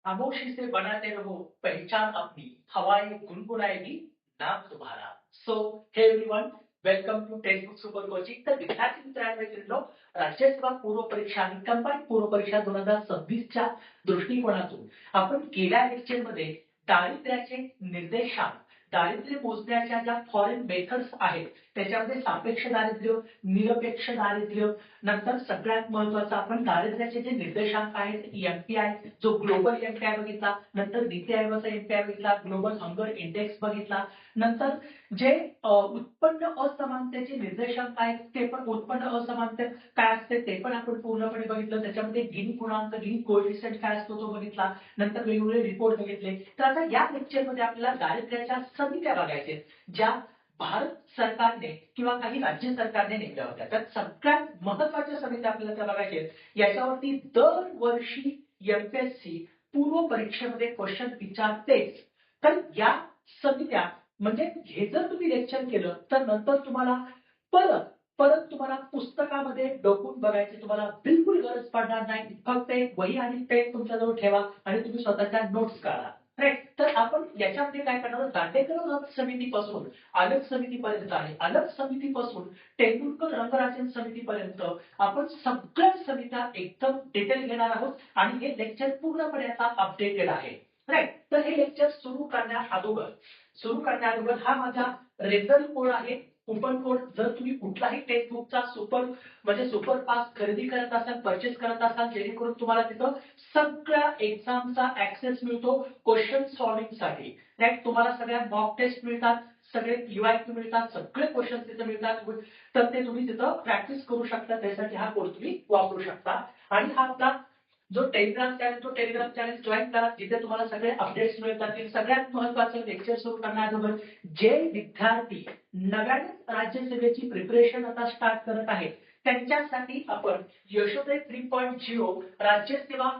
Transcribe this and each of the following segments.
खामोशी से बनाते रहो पहचान अपनी, हवाएं गुनगुनाएगी नाम तुम्हारा. So hey everyone, welcome to textbook super coaching. तर विद्यार्थी मित्रांनो, राज्यसेवा पूर्व परीक्षा आणि कंबाईन पूर्व परीक्षा 2026च्या दृष्टिकोनातून आपण गेल्या लेक्चरमध्ये दारिद्र्याचे निर्देशांक, दारिद्र्य मोजण्याच्या ज्या फॉरेन मेथड्स आहेत त्याच्यामध्ये सापेक्ष दारिद्र्य, निरपेक्ष दारिद्र्य, नंतर सगळ्यात महत्वाचं आपण दारिद्र्याचे जे निर्देशांक आहेत एमपीआय, जो ग्लोबल एमपीआय बघितला, नंतर नीती आयोगाचा एमपीआय बघितला, ग्लोबल हंगर इंडेक्स बघितला, नंतर जे उत्पन्न असमानतेचे निर्देशांक आहेत ते पण, उत्पन्न असमानते काय असते ते पण आपण पूर्णपणे बघितलं. त्याच्यामध्ये गिनी गुणांक, गिनी कोएफिशियंट काय असतो तो बघितला, नंतर वेगवेगळे रिपोर्ट बघितले. तर आता या लेक्चरमध्ये आपल्याला दारिद्र्याच्या समित्या बघायच्या ज्या भारत सरकारने किंवा काही राज्य सरकारने नेमल्या होत्या. तर सगळ्यात महत्वाच्या समित्या आपल्याला त्या बघायच्या. याच्यावरती दरवर्षी एमपीएससी पूर्व परीक्षेमध्ये क्वेश्चन विचारतेच. तर या समित्या म्हणजे हे जर तुम्ही लेक्चर केलं तर नंतर तुम्हाला परत परत तुम्हाला पुस्तकामध्ये डोकून बघायची तुम्हाला बिलकुल गरज पडणार नाही. फक्त एक वही आणि पेन तुमच्याजवळ ठेवा आणि तुम्ही स्वतःच्या नोट्स काढा. राईट. तर आपण याच्यामध्ये काय करणार, दांडेकर रथ समितीपासून अलग समितीपर्यंत आहे, अलग समितीपासून तेंडुलकर रंगराजन समितीपर्यंत आपण सगळ्या समित्या एकदम डिटेल घेणार आहोत आणि हे लेक्चर पूर्णपणे आता अपडेटेड आहे. राईट. तर हे लेक्चर सुरू करण्याअगोदर हा माझा रेफरल कोड आहे, कुपन कोड. जर तुम्ही कुठलाही टेक्स्टबुकचा सुपर पास खरेदी करत असाल, परचेस करत असाल, जेणेकरून तुम्हाला तिथं सगळ्या एक्झामचा ऍक्सेस मिळतो क्वेश्चन सॉल्व्हिंग साठी. राईट. तुम्हाला सगळ्या मॉक टेस्ट मिळतात, सगळे पीवायक्यू मिळतात, सगळे क्वेश्चन तिथे मिळतात. तर ते तुम्ही तिथं प्रॅक्टिस करू शकता. त्यासाठी हा कोड तुम्ही वापरू शकता. आणि हा आपला जो टेलिग्राम चॅनल जॉईन करा, जिथे तुम्हाला सगळे अपडेट्स मिळतात. सगळ्यात महत्वाचं लेक्चर सुरू करण्याअगोदर जे विद्यार्थी नव्याने राज्यसेवेची प्रिपरेशन आता स्टार्ट करत आहेत त्यांच्यासाठी आपण यशोदय 3.0 राज्यसेवा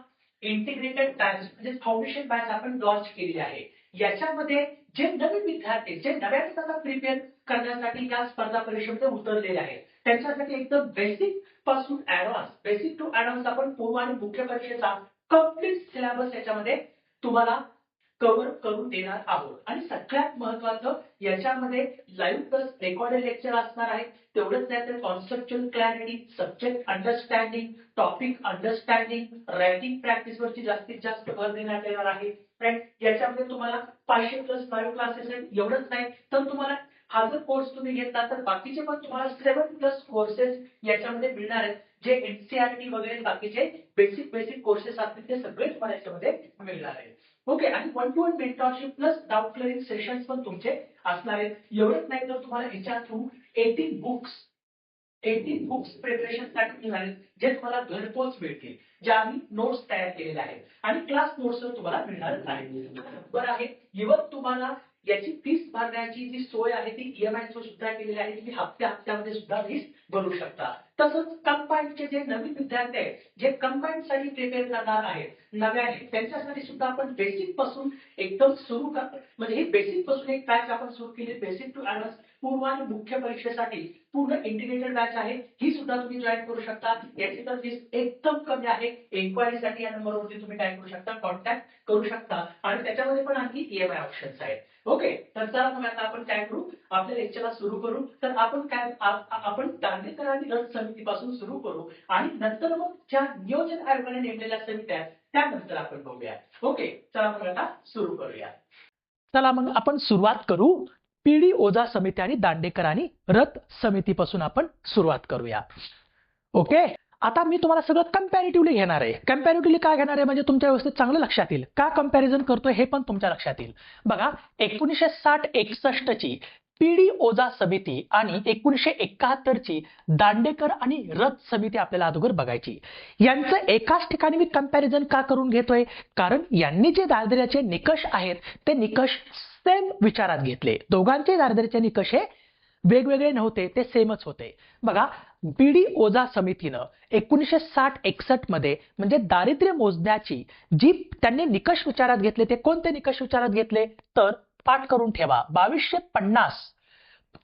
इंटिग्रेटेड बॅच म्हणजे फाउंडेशन बॅच आपण लॉन्च केलेली आहे. याच्यामध्ये जे नवीन विद्यार्थी जे नव्याने आता प्रिपेअर करण्यासाठी या स्पर्धा परीक्षेमध्ये उतरलेले आहेत त्यांच्यासाठी एकदम बेसिक पासून ऍडव्हान्स, बेसिक टू ऍडव्हान्स आपण पूर्व आणि मुख्य परीक्षेचा कम्प्लीट सिलेबस याच्यामध्ये तुम्हाला कव्हर करून देणार आहोत. आणि सगळ्यात महत्वाचं याच्यामध्ये लाईव्ह प्लस रेकॉर्डेड लेक्चर असणार आहे. तेवढंच नाही तर conceptual clarity, subject understanding, topic understanding, writing practice वरची जास्तीत जास्त भर देण्यात येणार आहे. राईट. याच्यामध्ये तुम्हाला 500 प्लस लाईव्ह क्लासेस आहेत. एवढंच नाही तर तुम्हाला हा जर कोर्स तुम्ही घेतला तर बाकीचे पण तुम्हाला 7 प्लस कोर्सेस याच्यामध्ये मिळणार आहेत. जे एनसीईआरटी वगैरे बाकीचे बेसिक कोर्सेस असतील ते सगळे तुम्हाला याच्यामध्ये मिळणार आहेत. ओके. आणि 1-to-1 mentorship plus doubt clearing sessions पण तुमचे असणार आहेत. एवढंच नाही तर तुम्हाला याच्या थ्रू 18 बुक्स प्रिपरेशन साठी मिळणार आहेत, जे तुम्हाला घरपोच मिळतील, ज्या आम्ही नोट्स तयार केलेल्या आहेत आणि क्लास नोट्स तुम्हाला मिळणार आहे. बरं आहे. इव्हन तुम्हाला याची फीस भरण्याची जी सोय आहे ती ईएमआय सुद्धा केलेली आहे. तुम्ही हप्त्यामध्ये सुद्धा फीस भरू शकता. तसंच कंबाईनचे जे नवीन विद्यार्थी आहेत, जे कंबाईन साठी प्रिपेअर करणार आहेत नव्याने, त्यांच्यासाठी सुद्धा आपण बेसिक पासून एकदम सुरू म्हणजे ही बेसिक पासून एक बॅच आपण सुरू केली, बेसिक टू ऍडव्हान्स पूर्व आणि मुख्य परीक्षेसाठी पूर्ण इंटिग्रेटेड बॅच आहे. ही सुद्धा तुम्ही जॉईन करू शकता. याची तर फीस एकदम कमी आहे. एन्क्वायरीसाठी या नंबरवरती तुम्ही काय करू शकता, कॉन्टॅक्ट करू शकता. आणि त्याच्यामध्ये पण आणखी ईएमआय ऑप्शन्स आहेत. ओके. तर चला मग आता आपण काय करू, आपल्या लेक्चरला सुरू करू. तर आपण दांडेकर आणि रथ समितीपासून सुरू करू आणि नंतर मग ज्या नियोजन आयोगाने नेमलेल्या समित्या त्यानंतर आपण बघूया. ओके. चला मग आता सुरू करूया. चला मग आपण सुरुवात करू. पीडी ओझा समिती आणि दांडेकर आणि रथ समितीपासून आपण सुरुवात करूया. ओके. आता मी तुम्हाला सगळं कंपॅरेटिव्हली घेणार आहे. कंपॅरेटिव्हली काय घेणार आहे म्हणजे तुमच्या व्यवस्थित चांगलं लक्षात येईल. का कंपॅरिझन करतोय हे पण तुमच्या लक्षात येईल. बघा, 1960-61 ची पीडी ओझा समिती आणि 1971 ची दांडेकर आणि रथ समिती आपल्याला अगोदर बघायची. यांचं एकाच ठिकाणी मी कंपॅरिझन का करून घेतोय, कारण यांनी जे दारिद्र्याचे निकष आहेत ते निकष सेम विचारात घेतले. दोघांचे दारिद्र्याचे निकष हे वेगवेगळे नव्हते, ते सेमच होते. बघा, पीडी ओझा समितीनं 1960-61 मध्ये म्हणजे दारिद्र्य मोजण्याची जी त्यांनी निकष विचारात घेतले ते कोणते निकष विचारात घेतले तर पाठ करून ठेवा. 2250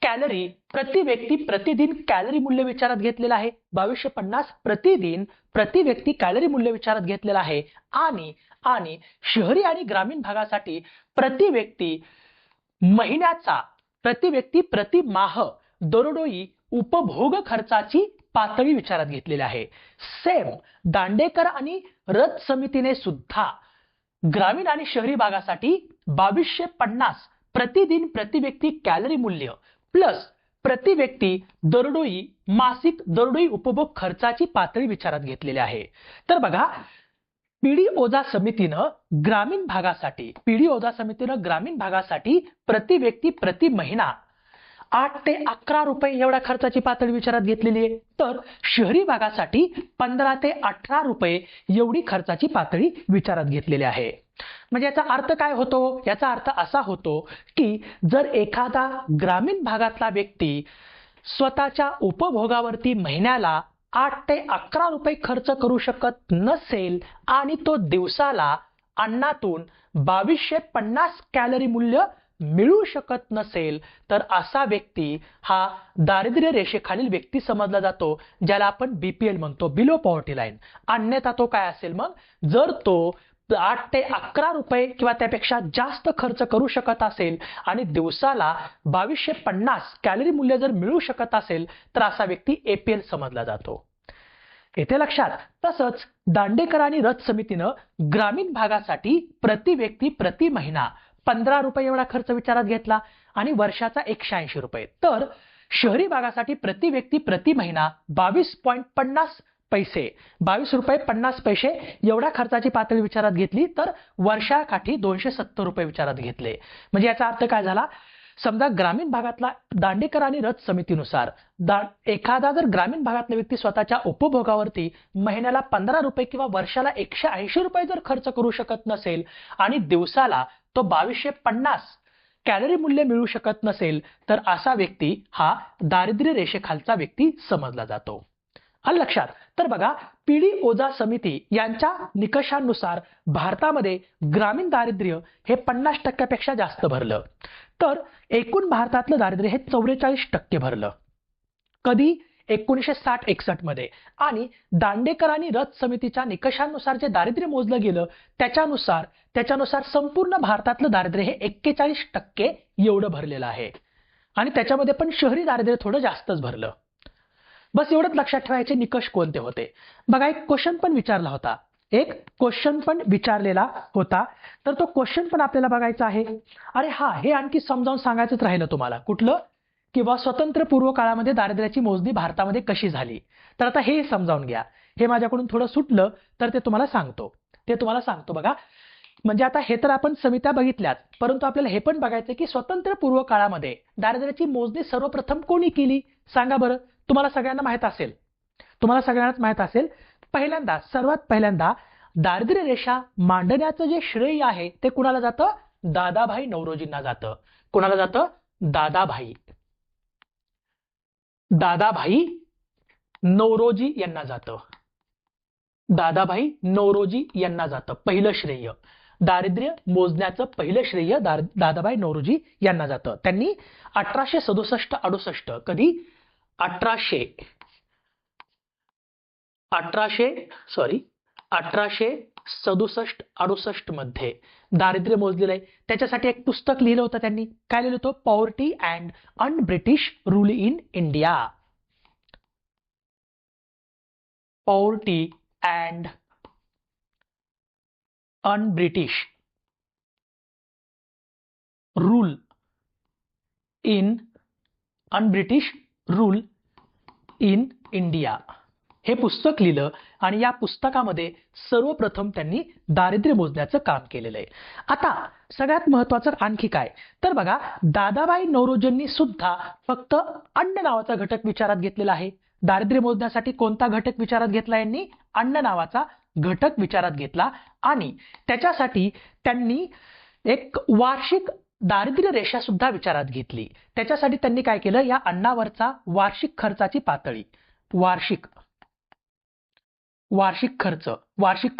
कॅलरी प्रति व्यक्ती प्रतिदिन कॅलरी मूल्य विचारात घेतलेलं आहे. 2250 प्रतिदिन प्रति व्यक्ती कॅलरी मूल्य विचारात घेतलेलं आहे. आणि शहरी आणि ग्रामीण भागासाठी प्रति व्यक्ती महिन्याचा प्रति व्यक्ती प्रति माह दरडोई उपभोग खर्चाची पातळी विचारात घेतलेली आहे. सेम दांडेकर आणि रथ समितीने सुद्धा ग्रामीण आणि शहरी भागासाठी 2250 प्रतिदिन प्रति व्यक्ती कॅलरी मूल्य प्लस प्रति व्यक्ती दरडोई मासिक दरडोई उपभोग खर्चाची पातळी विचारात घेतलेली आहे. तर बघा, पीडी ओझा समितीनं ग्रामीण भागासाठी प्रति व्यक्ती प्रति महिना 8 ते 11 रुपये एवढ्या खर्चाची पातळी विचारात घेतलेली आहे. तर शहरी भागासाठी 15 ते 18 रुपये एवढी खर्चाची पातळी विचारात घेतलेली आहे. म्हणजे याचा अर्थ काय होतो? याचा अर्थ असा होतो की जर एखादा ग्रामीण भागातला व्यक्ती स्वतःच्या उपभोगावरती महिन्याला 8 ते 11 रुपये खर्च करू शकत नसेल आणि तो दिवसाला अन्नातून 2250 कॅलरी मूल्य मिळू शकत नसेल, तर असा व्यक्ती हा दारिद्र्य रेषेखालील व्यक्ती समजला जातो, ज्याला आपण बीपीएल म्हणतो, बिलो पॉवर्टी लाईन. अन्यथा तो काय असेल मग? जर तो 8 ते 11 रुपये किंवा त्यापेक्षा जास्त खर्च करू शकत असेल आणि दिवसाला 2250 कॅलरी मूल्य जर मिळू शकत असेल, तर असा व्यक्ती एपीएल समजला जातो. येथे लक्षात. तसंच दांडेकर आणि रथ समितीनं ग्रामीण भागासाठी प्रति व्यक्ती प्रति महिना 15 रुपये एवढा खर्च विचारात घेतला आणि वर्षाचा 180 रुपये. तर शहरी भागासाठी प्रति व्यक्ती प्रति महिना 22.50 पैसे 22 रुपये 50 पैसे एवढ्या खर्चाची पातळी विचारात घेतली, तर वर्षाकाठी 270 रुपये विचारात घेतले. म्हणजे याचा अर्थ काय झाला? समजा ग्रामीण भागातला दांडेकर आणि रथ समितीनुसार एखादा जर ग्रामीण भागातला व्यक्ती स्वतःच्या उपभोगावरती महिन्याला 15 रुपये किंवा वर्षाला 180 रुपये जर खर्च करू शकत नसेल आणि दिवसाला तो 2250 कॅलरी मूल्य मिळू शकत नसेल, तर असा व्यक्ती हा दारिद्र्य रेषेखालचा व्यक्ती समजला जातो. आलं लक्षात. तर बघा, पीडी ओझा समिती यांच्या निकषांनुसार भारतामध्ये ग्रामीण दारिद्र्य हे 50% जास्त भरलं. तर एकूण भारतातलं दारिद्र्य हे 44% भरलं. कधी? 1960-61 मध्ये. आणि दांडेकर आणि रथ समितीच्या निकषांनुसार जे दारिद्र्य मोजलं गेलं त्याच्यानुसार संपूर्ण भारतातलं दारिद्र्य हे 41% एवढं भरलेलं आहे. आणि त्याच्यामध्ये पण शहरी दारिद्र्य थोडं जास्तच भरलं. बस एवढंच लक्षात ठेवायचे निकष कोणते होते. बघा, एक क्वेश्चन पण विचारला होता. तर तो क्वेश्चन पण आपल्याला बघायचा आहे. अरे हा, हे आणखी समजावून सांगायचंच राहिलं तुम्हाला. कुठलं? किंवा स्वतंत्र पूर्व काळामध्ये दारिद्र्याची मोजणी भारतामध्ये कशी झाली. तर आता हे समजावून घ्या. हे माझ्याकडून थोडं सुटलं तर ते तुम्हाला सांगतो. बघा, म्हणजे आता हे तर आपण समित्या बघितल्यात, परंतु आपल्याला हे पण बघायचं की स्वतंत्र पूर्व काळामध्ये दारिद्र्याची मोजणी सर्वप्रथम कोणी केली? सांगा बरं. तुम्हाला सगळ्यांनाच माहित असेल. सर्वात पहिल्यांदा दारिद्र्य रेषा मांडण्याचं जे श्रेय आहे ते कुणाला जातं? दादाभाई नौरोजींना जातं. कुणाला जातं? दादाभाई नौरोजी यांना जातं. पहिलं श्रेय, दारिद्र्य मोजण्याचं पहिलं श्रेय दादाभाई नौरोजी यांना जातं. त्यांनी 1867-68 कधी? 1867-68 मध्ये दारिद्र्य मोजलेलं आहे. त्याच्यासाठी एक पुस्तक लिहिलं होतं त्यांनी. काय लिहिलं होतं? Poverty and un British rule in India. Poverty and un British rule in India हे पुस्तक लिहिलं आणि या पुस्तकामध्ये सर्वप्रथम त्यांनी दारिद्र्य मोजण्याचं काम केलेलं आहे. आता सगळ्यात महत्वाचं आणखी काय? तर बघा, दादाभाई नौरोजींनी सुद्धा फक्त अन्न नावाचा घटक विचारात घेतलेला आहे. दारिद्र्य मोजण्यासाठी कोणता घटक विचारात घेतला? यांनी अन्न नावाचा घटक विचारात घेतला आणि त्याच्यासाठी त्यांनी एक वार्षिक दारिद्र्य रेषा सुद्धा विचारात घेतली. त्याच्यासाठी त्यांनी काय केलं? या अन्नावरचा वार्षिक खर्चाची पातळी, वार्षिक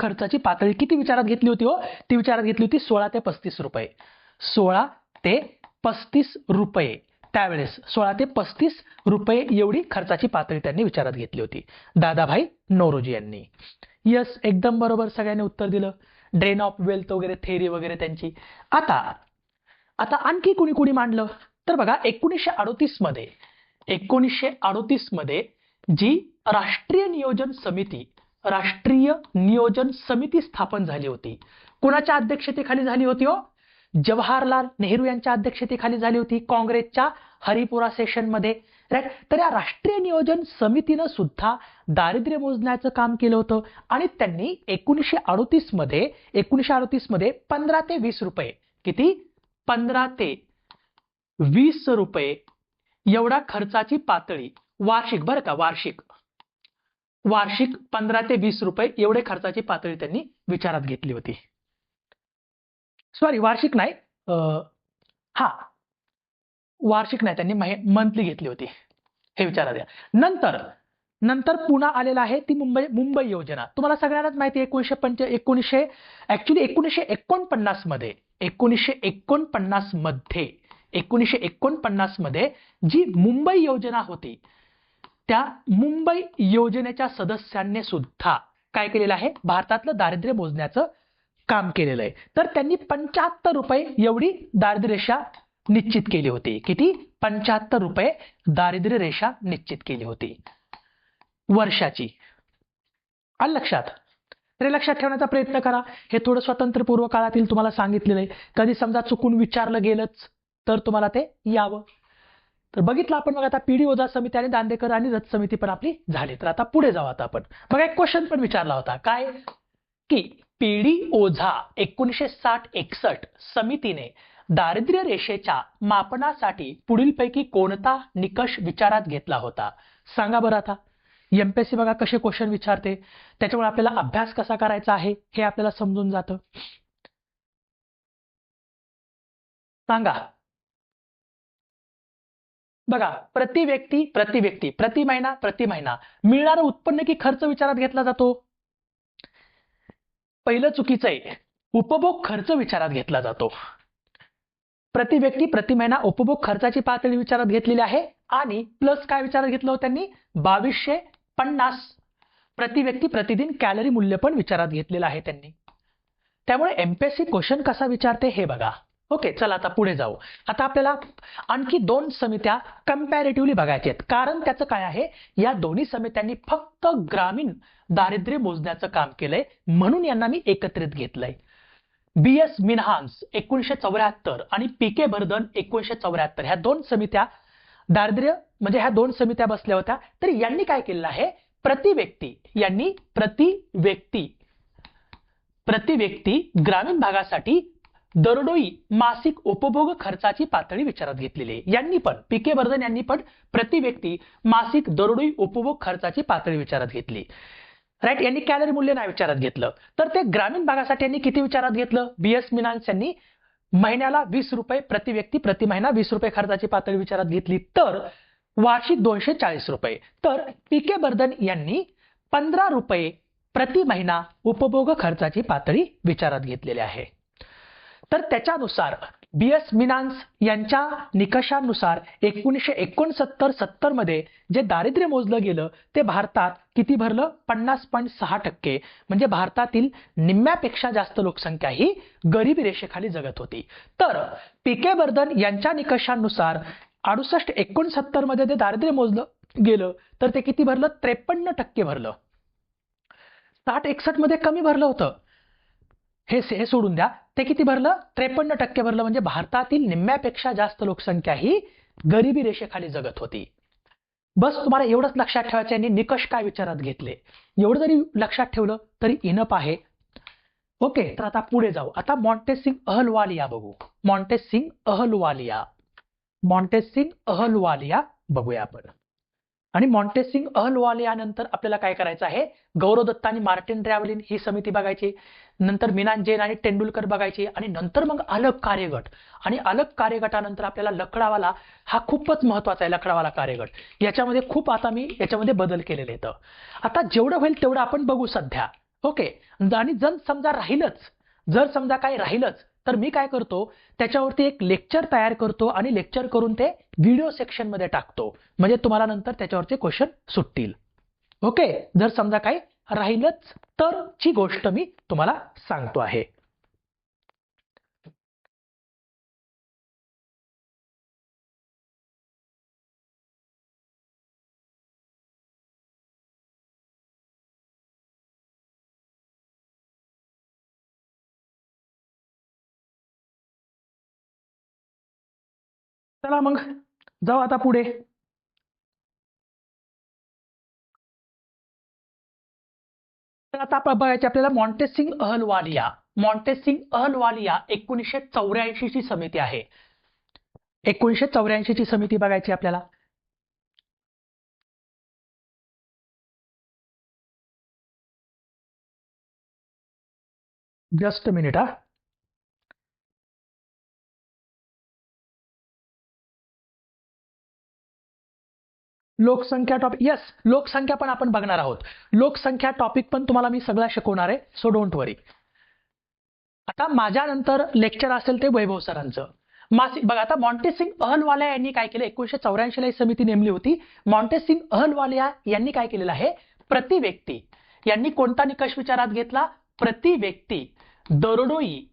खर्चाची पातळी किती विचारात घेतली होती? ती विचारात घेतली होती 16 ते 35 रुपये. 16 ते 35 रुपये त्यावेळेस 16 ते 35 रुपये एवढी खर्चाची पातळी त्यांनी विचारात घेतली होती, दादाभाई नौरोजी यांनी. यस, एकदम बरोबर, सगळ्यांनी उत्तर दिलं. ड्रेन ऑफ वेल्थ वगैरे थेअरी वगैरे त्यांची. आता आणखी कुणी कुणी मांडलं तर बघा, 1938 मध्ये जी राष्ट्रीय नियोजन समिती स्थापन झाली होती, कोणाच्या अध्यक्षतेखाली झाली होती हो? जवाहरलाल नेहरू यांच्या अध्यक्षतेखाली झाली होती, काँग्रेसच्या हरिपुरा सेशन मध्ये, राईट. तर या राष्ट्रीय नियोजन समितीनं सुद्धा दारिद्र्य मोजण्याचं काम केलं होतं आणि त्यांनी 1938 मध्ये 15 ते 20 रुपये, किती, 15 ते 20 रुपये एवढा खर्चाची पातळी वार्षिक, बरं का, वार्षिक 15 ते 20 रुपये एवढे खर्चाची पातळी त्यांनी विचारात घेतली होती. सॉरी, वार्षिक नाही, वार्षिक नाही, त्यांनी मंथली घेतली होती, हे विचारात द्या. नंतर पुन्हा आलेला आहे ती मुंबई योजना. तुम्हाला सगळ्यांनाच माहिती आहे, 1949 मध्ये जी मुंबई योजना होती, त्या मुंबई योजनेच्या सदस्यांनी सुद्धा काय केलेलं आहे, भारतातलं दारिद्र्य मोजण्याचं काम केलेलं आहे. तर त्यांनी 75 रुपये एवढी दारिद्र्य रेषा निश्चित केली होती. किती, 75 रुपये दारिद्र्य रेषा निश्चित केली होती वर्षाची. आलं लक्षात? तर लक्षात ठेवण्याचा प्रयत्न करा. हे थोडं स्वातंत्र्यपूर्व काळातील तुम्हाला सांगितलेलं आहे. कधी समजा चुकून विचारलं गेलंच तर तुम्हाला ते यावं. तर बघितलं आपण. मग आता पीडी ओझा समिती आणि दांडेकर आणि रथ समिती पण आपली झाली. तर आता पुढे जाऊ. आता आपण बघा, एक क्वेश्चन पण विचारला होता, काय की पीडी ओझा 1960-61 समितीने दारिद्र्य रेषेच्या मापनासाठी पुढीलपैकी कोणता निकष विचारात घेतला होता? सांगा बरं. आता एमपीएससी बघा कसे क्वेश्चन विचारते, त्याच्यामुळे आपल्याला अभ्यास कसा करायचा आहे हे आपल्याला समजून जातं. सांगा बघा, प्रति व्यक्ती प्रति महिना मिळणारं उत्पन्न की खर्च विचारात घेतला जातो? पहिलं चुकीचं आहे, उपभोग खर्च विचारात घेतला जातो. प्रति व्यक्ती प्रति महिना उपभोग खर्चाची पातळी विचारात घेतलेली आहे आणि प्लस काय विचारात घेतलं होतं त्यांनी, 2250 प्रति व्यक्ती प्रतिदिन कॅलरी मूल्य पण विचारात घेतलेलं आहे त्यांनी. त्यामुळे एमपीएससी क्वेश्चन कसा विचारते हे बघा. ओके, चला आता पुढे जाऊ. आता आपल्याला आणखी 2 समित्या कंपॅरेटिव्हली बघायच्या आहेत, कारण त्याचं काय आहे, या दोन्ही समित्यांनी फक्त ग्रामीण दारिद्र्य मोजण्याचं काम केलंय, म्हणून यांना मी एकत्रित घेतलंय. BS मिनहास 1974 आणि PK बर्धन 1974, ह्या 2 समित्या दारिद्र्य म्हणजे ह्या 2 समित्या बसल्या होत्या. तर यांनी काय केलेलं आहे, प्रति व्यक्ती ग्रामीण भागासाठी दरडोई मासिक उपभोग खर्चाची पातळी विचारात घेतलेली आहे. यांनी पण, PK बर्धन यांनी पण प्रति व्यक्ती मासिक दरडोई उपभोग खर्चाची पातळी विचारात घेतली, राईट. यांनी कॅलरी मूल्य नाही विचारात घेतलं. तर ते ग्रामीण भागासाठी यांनी किती विचारात घेतलं, BS मिनान्स यांनी महिन्याला 20 रुपये प्रति व्यक्ती प्रति महिना 20 रुपये खर्चाची पातळी विचारात घेतली, तर वार्षिक 240 रुपये. तर PK बर्धन यांनी 15 रुपये प्रति महिना उपभोग खर्चाची पातळी विचारात घेतलेली आहे. तर त्याच्यानुसार BS मिनान्स यांच्या निकषानुसार 1969-70 मध्ये जे दारिद्र्य मोजलं गेलं ते भारतात किती भरलं, 50.6%. म्हणजे भारतातील निम्म्यापेक्षा जास्त लोकसंख्या ही गरिबी रेषेखाली जगत होती. तर PK बर्धन यांच्या निकषानुसार 68-69 मध्ये जे दारिद्र्य मोजलं गेलं तर ते किती भरलं, 53% भरलं. 60-61 मध्ये कमी भरलं होतं, हे सोडून द्या. ते किती भरलं, 53% भरलं. म्हणजे भारतातील निम्म्यापेक्षा जास्त लोकसंख्या ही गरिबी रेषेखाली जगत होती. बस तुम्हाला एवढंच लक्षात ठेवायचं आहे. निकष काय विचारात घेतले, एवढं जरी लक्षात ठेवलं तरी इनफ आहे. ओके, तर आता पुढे जाऊ. आता मॉन्टेसिंग अहलवालिया बघू. मॉन्टेसिंग अहलवालिया बघूया आपण. आणि मॉन्टेसिंग अहलवालिया नंतर आपल्याला काय करायचं आहे, गौरव दत्त आणि मार्टिन रॅव्हलिन ही समिती बघायची, नंतर मीनान जैन आणि तेंडुलकर बघायची, आणि नंतर मग अलग कार्यगट. आणि अलग कार्यगटानंतर आपल्याला लकडावाला हा खूपच महत्वाचा आहे. लकडावाला कार्यगट याच्यामध्ये खूप आता मी याच्यामध्ये बदल केलेले आहेत. आता जेवढं होईल तेवढं आपण बघू सध्या. ओके, आणि जर समजा काय राहिलंच तर मी काय करतो, त्याच्यावरती एक लेक्चर तयार करतो आणि लेक्चर करून ते व्हिडिओ सेक्शन मध्ये टाकतो, म्हणजे तुम्हाला नंतर त्याच्यावरचे क्वेश्चन सुटतील. ओके, जर समजा काही राहिलंच तर ची गोष्ट मी तुम्हाला सांगतो आहे. चला मग जाऊ आता पुढे. तर आता आपण बघायचे आपल्याला मॉन्टेसिंग अहलवालिया. मॉन्टेसिंग अहलवालिया 1984 ची समिती आहे. 1984 ची समिती बघायची आपल्याला. Just minute. हा, लोकसंख्या टॉपिक, यस, लोकसंख्या पण आपण बघणार आहोत. लोकसंख्या टॉपिक पण तुम्हाला मी सगळा शिकवणार आहे, सो डोंट वरी. आता माझ्यानंतर लेक्चर असेल ते वैभव सरांचं. बघा, आता मॉन्टेसिंग अहलवालिया यांनी काय केलं, 1984 ला ही समिती नेमली होती. मॉन्टेसिंग अहलवालिया यांनी काय केलेलं आहे, प्रति व्यक्ती यांनी कोणता निकष विचारात घेतला, प्रति व्यक्ती दरडोई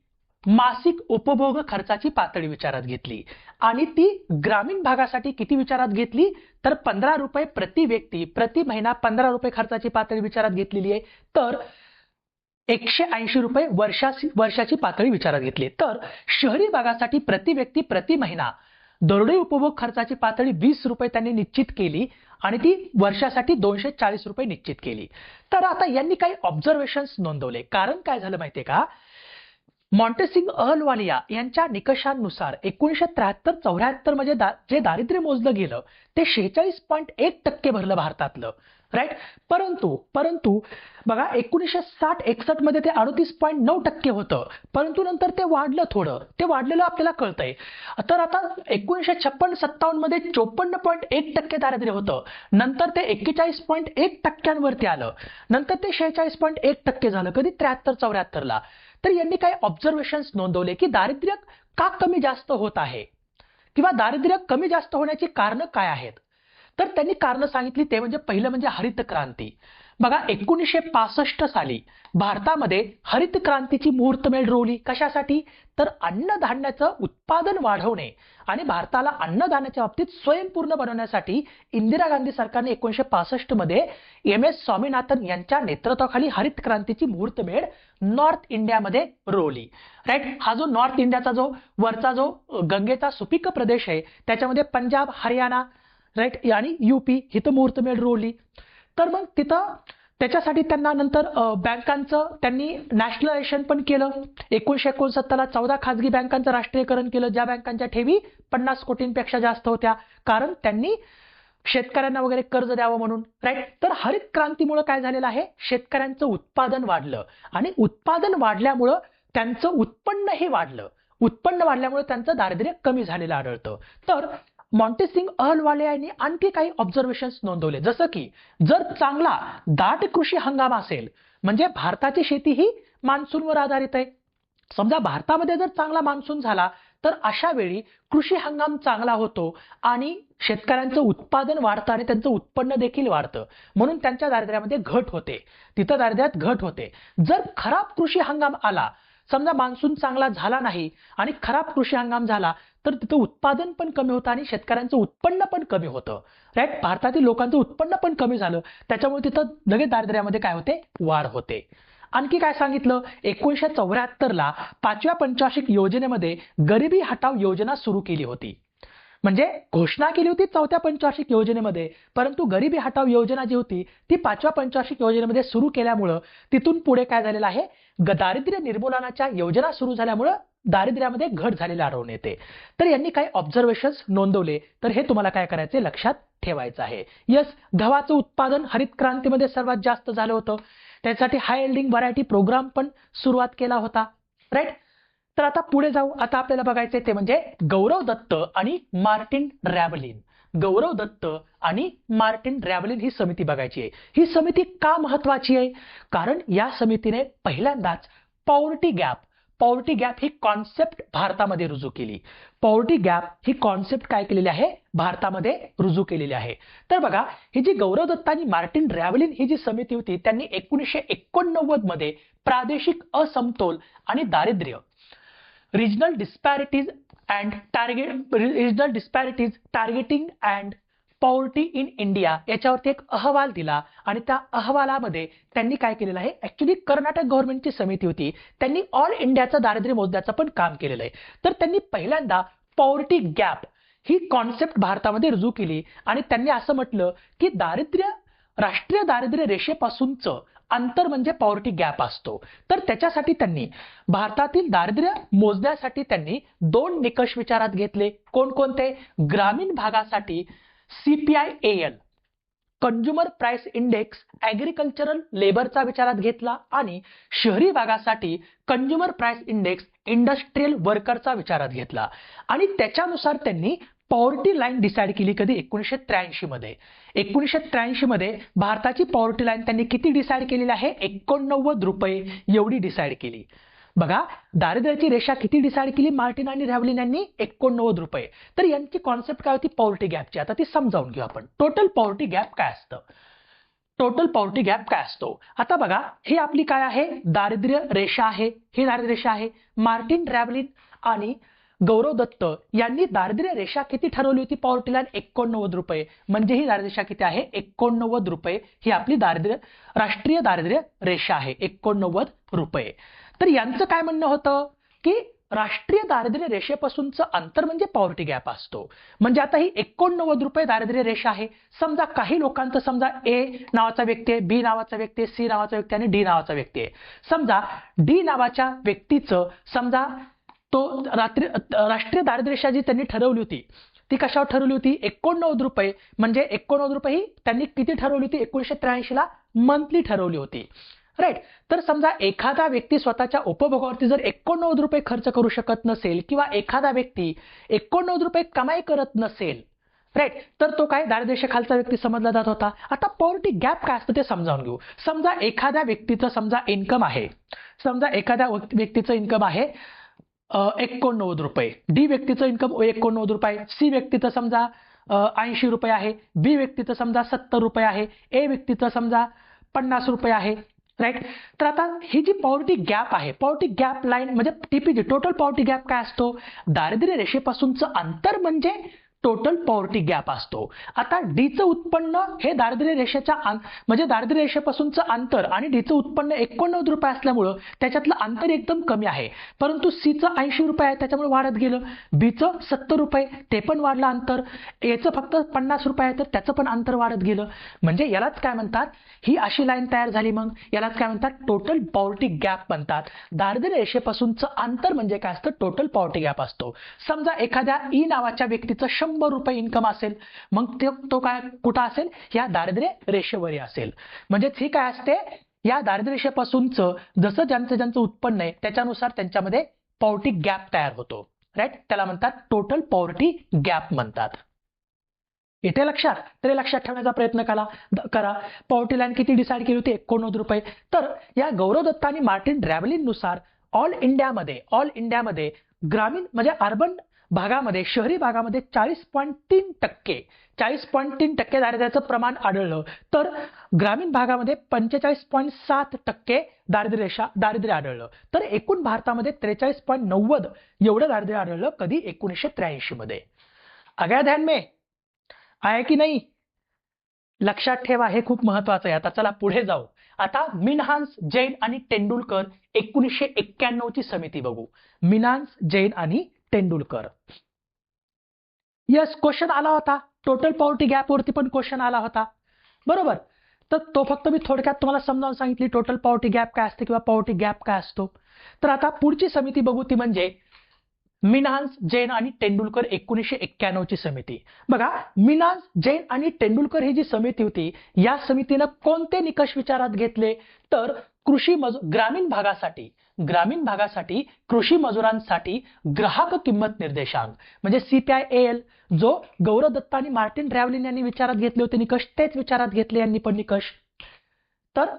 मासिक उपभोग खर्चाची पातळी विचारात घेतली. आणि ती ग्रामीण भागासाठी किती विचारात घेतली, तर 15 रुपये प्रति व्यक्ती प्रति महिना 15 रुपये खर्चाची पातळी विचारात घेतलेली आहे. तर 180 रुपये वर्षाची पातळी विचारात घेतली. तर शहरी भागासाठी प्रति व्यक्ती प्रति महिना दरडोई उपभोग खर्चाची पातळी 20 रुपये त्यांनी निश्चित केली आणि ती वर्षासाठी 240 रुपये निश्चित केली. तर आता यांनी काही ऑब्झर्वेशन्स नोंदवले. कारण काय झालं माहितीये का, मॉन्टेसिंग अहलवालिया यांच्या निकषांनुसार 1973-74 मध्ये जे दारिद्र्य मोजलं गेलं ते 46.1% भरलं भारतातलं, राईट. परंतु बघा, 1960-61 मध्ये ते 38.9% होतं. परंतु नंतर ते वाढलं, थोडं ते वाढलेलं आपल्याला कळतंय. तर आता 1956-57 मध्ये 54.1% दारिद्र्य होतं. नंतर ते 41.1% आलं. नंतर ते 46.1% झालं. कधी 73-74 ला. तर यांनी काही ऑब्झर्वेशन्स नोंदवले की दारिद्र्य का कमी जास्त होत आहे किंवा दारिद्र्य कमी जास्त होण्याची कारणं काय आहेत. तर त्यांनी कारणं सांगितली, ते म्हणजे पहिलं म्हणजे हरित क्रांती. बघा, 1965 साली भारतामध्ये हरित क्रांतीची मुहूर्तमेढ रोवली. कशासाठी, तर अन्नधान्याचं उत्पादन वाढवणे आणि भारताला अन्नधान्याच्या बाबतीत स्वयंपूर्ण बनवण्यासाठी इंदिरा गांधी सरकारने 1965 मध्ये MS स्वामीनाथन यांच्या नेतृत्वाखाली हरित क्रांतीची मुहूर्तमेढ नॉर्थ इंडियामध्ये रोवली, राईट. हा जो नॉर्थ इंडियाचा जो वरचा जो गंगेचा सुपीक प्रदेश आहे त्याच्यामध्ये पंजाब, हरियाणा, राईट, आणि UP इथं मुहूर्तमेढ रोवली. तर मग तिथं त्याच्यासाठी त्यांना नंतर बँकांचं त्यांनी नॅशनलायझेशन पण केलं. 1969 ला 14 खाजगी बँकांचं राष्ट्रीयकरण केलं, ज्या बँकांच्या ठेवी 50 कोटींपेक्षा जास्त होत्या. कारण त्यांनी शेतकऱ्यांना वगैरे कर्ज द्यावं म्हणून, राईट. तर हरित क्रांतीमुळे काय झालेलं आहे, शेतकऱ्यांचं उत्पादन वाढलं आणि उत्पादन वाढल्यामुळं त्यांचं उत्पन्नही वाढलं. उत्पन्न वाढल्यामुळे त्यांचं दारिद्र्य कमी झालेलं आढळतं. तर मॉन्टेसिंग अहलवालिया यांनी आणखी काही ऑब्झर्वेशन्स नोंदवले, जसं की जर चांगला दाट कृषी हंगाम असेल, म्हणजे भारताची शेती ही मान्सूनवर आधारित आहे. समजा भारतामध्ये जर चांगला मान्सून झाला तर अशा वेळी कृषी हंगाम चांगला होतो आणि शेतकऱ्यांचं उत्पादन वाढतं आणि त्यांचं उत्पन्न देखील वाढतं, म्हणून त्यांच्या दारिद्र्यामध्ये घट होते, तिथं दारिद्र्यात घट होते. जर खराब कृषी हंगाम आला, समजा मान्सून चांगला झाला नाही आणि खराब कृषी हंगाम झाला, तर तिथं उत्पादन पण कमी होतं आणि शेतकऱ्यांचं उत्पन्न पण कमी होतं, राईट. भारतातील लोकांचं उत्पन्न पण कमी झालं, त्याच्यामुळे तिथं लगेच दारिद्र्यामध्ये काय होते, वाढ होते. आणखी काय सांगितलं, 1974 ला 5व्या पंचवार्षिक योजनेमध्ये गरिबी हटाव योजना सुरू केली होती. म्हणजे घोषणा केली होती 4थ्या पंचवार्षिक योजनेमध्ये, परंतु गरिबी हटाव योजना जी होती ती 5व्या पंचवार्षिक योजनेमध्ये सुरू केल्यामुळं तिथून पुढे काय झालेलं आहे, दारिद्र्य निर्मूलनाच्या योजना सुरू झाल्यामुळं दारिद्र्यामध्ये घट झालेली आढळून येते. तर यांनी काही ऑब्झर्वेशन्स नोंदवले, तर हे तुम्हाला काय करायचे, लक्षात ठेवायचं आहे. यस, गव्हाचं उत्पादन हरित क्रांतीमध्ये सर्वात जास्त झालं होतं, त्यासाठी हाय यील्डिंग व्हरायटी प्रोग्राम पण सुरुवात केला होता, राईट. तर आता पुढे जाऊ. आता आपल्याला बघायचे ते म्हणजे गौरव दत्त आणि मार्टिन रॅव्हलिन. गौरव दत्त आणि मार्टिन रॅव्हलिन ही समिती बघायची आहे. ही समिती का महत्वाची आहे, कारण या समितीने पहिल्यांदाच पॉवर्टी गॅप, पॉवर्टी गॅप ही कॉन्सेप्ट भारतामध्ये रुजू केली. पॉवर्टी गॅप ही कॉन्सेप्ट काय केलेली आहे, भारतामध्ये रुजू केलेली आहे. तर बघा, ही जी गौरव दत्त आणि मार्टिन रॅव्हलिन ही जी समिती होती त्यांनी 1989 मध्ये प्रादेशिक असमतोल आणि दारिद्र्य, regional disparities targeting and poverty in India याच्यावरती एक अहवाल दिला आणि त्या अहवालामध्ये त्यांनी काय केलेलं आहे, ऍक्च्युली कर्नाटक गव्हर्नमेंटची समिती होती, त्यांनी ऑल इंडियाचं दारिद्र्य मोजण्याचं पण काम केलेलं आहे. तर त्यांनी पहिल्यांदा पॉवर्टी गॅप ही कॉन्सेप्ट भारतामध्ये रुजू केली आणि त्यांनी असं म्हटलं की राष्ट्रीय दारिद्र्य रेषेपासूनचं अंतर म्हणजे पॉवर्टी गॅप असतो. तर त्याच्यासाठी त्यांनी भारतातील दारिद्र्य मोजण्यासाठी त्यांनी 2 निकष विचारात घेतले. कोणकोणते? ग्रामीण भागासाठी CPI-AL consumer price index agricultural लेबरचा विचारात घेतला आणि शहरी भागासाठी कंझ्युमर प्राइस इंडेक्स इंडस्ट्रियल वर्करचा विचारात घेतला आणि त्याच्यानुसार त्यांनी पॉवर्टी लाईन डिसाईड केली. कधी? 1983 मध्ये. 1983 मध्ये भारताची पॉवर्टी लाईन त्यांनी किती डिसाईड केलेली आहे? 89 रुपये एवढी डिसाईड केली. बघा, दारिद्र्याची रेषा किती डिसाईड केली मार्टिन आणि रॅव्हलिन यांनी? 89 रुपये. तर यांची कॉन्सेप्ट काय होती पॉवर्टी गॅपची? आता ती समजावून घेऊ आपण. टोटल पॉवर्टी गॅप काय असतं? टोटल पॉवर्टी गॅप काय असतो? आता बघा, ही आपली काय आहे? दारिद्र्य रेषा आहे. ही दारिद्र्य रेषा आहे. मार्टिन रॅव्हलिन आणि गौरव दत्त यांनी दारिद्र्य रेषा किती ठरवली होती पॉवर्टी लाईन? 89 रुपये. म्हणजे ही दारिद्र्य रेषा किती आहे? 89 रुपये. ही आपली राष्ट्रीय दारिद्र्य रेषा आहे, 89 रुपये. तर यांचं काय म्हणणं होतं की राष्ट्रीय दारिद्र्य रेषेपासूनचं अंतर म्हणजे पॉवर्टी गॅप असतो. म्हणजे आता ही 89 रुपये दारिद्र्य रेषा आहे. समजा काही लोकांचं, समजा ए नावाचा व्यक्ती आहे, बी नावाचा व्यक्ती आहे, सी नावाचा व्यक्ती आणि डी नावाचा व्यक्ती आहे. समजा डी नावाच्या व्यक्तीचं, समजा तो राष्ट्रीय दारिद्र्य रेषा जी त्यांनी ठरवली होती ती कशावर ठरवली होती? 89 रुपये. म्हणजे 89 रुपये ही त्यांनी किती ठरवली होती? 1983 ला मंथली ठरवली होती. राईट. तर समजा एखादा व्यक्ती स्वतःच्या उपभोगावरती जर 89 रुपये खर्च करू शकत नसेल किंवा एखादा व्यक्ती 89 रुपये कमाई करत नसेल, राईट, तर तो काय दारिद्र्यरेषेखालचा व्यक्ती समजला जात होता. आता पॉवर्टी गॅप काय असतं ते समजावून घेऊ. समजा एखाद्या व्यक्तीचं, समजा इन्कम आहे, समजा एखाद्या व्यक्तीचं इन्कम आहे 89 रुपये, डी व्यक्तीचं इन्कम 89 रुपये, सी व्यक्तीचं समजा 80 रुपये आहे, बी व्यक्तीचं समजा 70 रुपये आहे, ए व्यक्तीचं समजा 50 रुपये आहे. राईट. तर आता ही जी पॉवर्टी गॅप आहे, पॉवर्टी गॅप लाईन म्हणजे टीपीजी, टोटल पॉवर्टी गॅप काय असतो? दारिद्र्य रेषेपासूनचं अंतर म्हणजे टोटल पॉवर्टी गॅप असतो. आता डीचं उत्पन्न हे दारिद्र्य रेषेच्या म्हणजे दारिद्र्य रेषेपासूनचं अंतर आणि डीचं उत्पन्न 89 रुपये असल्यामुळं त्याच्यातलं अंतर एकदम कमी आहे. परंतु सीचं 80 रुपये आहे त्याच्यामुळे वाढत गेलं, बीचं 70 रुपये ते पण वाढलं अंतर, एचं फक्त 50 रुपये आहे तर त्याचं पण अंतर वाढत गेलं. म्हणजे यालाच काय म्हणतात? ही अशी लाईन तयार झाली. मग यालाच काय म्हणतात? टोटल पॉवर्टी गॅप म्हणतात. दारिद्र्य रेषेपासूनचं अंतर म्हणजे काय असतं? टोटल पॉवर्टी गॅप असतो. समजा एखाद्या ई नावाच्या व्यक्तीचं 100 रुपये इन्कम असेल, मग तो काय कुठं असेल? या दारिद्र्य रेषेवर असेल. म्हणजेच ही काय असते? या दारिद्र्य रेषेपासूनचं जसं ज्यांचं उत्पन्न आहे त्याच्यानुसार त्यांच्यामध्ये पॉवर्टी गॅप तयार होतो. राईट. त्याला म्हणतात टोटल पॉवर्टी गॅप म्हणतात. येते लक्षात? तरी लक्षात ठेवण्याचा प्रयत्न करा. पॉवर्टी लाईन किती डिसाईड केली होती? 89 रुपये. तर या गौरव दत्त आणि मार्टिन रॅव्हलिन नुसार ऑल इंडियामध्ये ग्रामीण म्हणजे अर्बन भागामध्ये, शहरी भागामध्ये 40.3% दारिद्र्याचं प्रमाण आढळलं, तर ग्रामीण भागामध्ये 45.7% दारिद्र्य आढळलं. तर एकूण भारतामध्ये 43.90 एवढं दारिद्र्य आढळलं. कधी? 1983 मध्ये. आया ध्यान में? आहे की नाही? लक्षात ठेवा, हे खूप महत्वाचं आहे. आता चला पुढे जाऊ. आता मिनहास, जैन आणि तेंडुलकर 1991 ची समिती बघू. मिनहास, जैन आणि तेंडुलकर. यस, क्वेश्चन आला होता. टोटल पॉवर्टी गॅप वरती पण क्वेश्चन आला होता, बरोबर. तर तो फक्त मी थोडक्यात तुम्हाला समजावून सांगितली, टोटल पॉवर्टी गॅप काय असते किंवा पॉवर्टी गॅप काय असतो. तर आता पुढची समिती बघू, ती म्हणजे मिनहास, जैन आणि तेंडुलकर 1991 ची समिती. बघा, मिनहास, जैन आणि तेंडुलकर ही जी समिती होती, या समितीनं कोणते निकष विचारात घेतले? तर ग्रामीण भागासाठी कृषी मजुरांसाठी ग्राहक किंमत निर्देशांक म्हणजे CPI-AL, जो गौरव दत्त आणि मार्टिन रॅव्हलिन यांनी विचारात घेतले होते निकष, तेच विचारात घेतले यांनी पण निकष. तर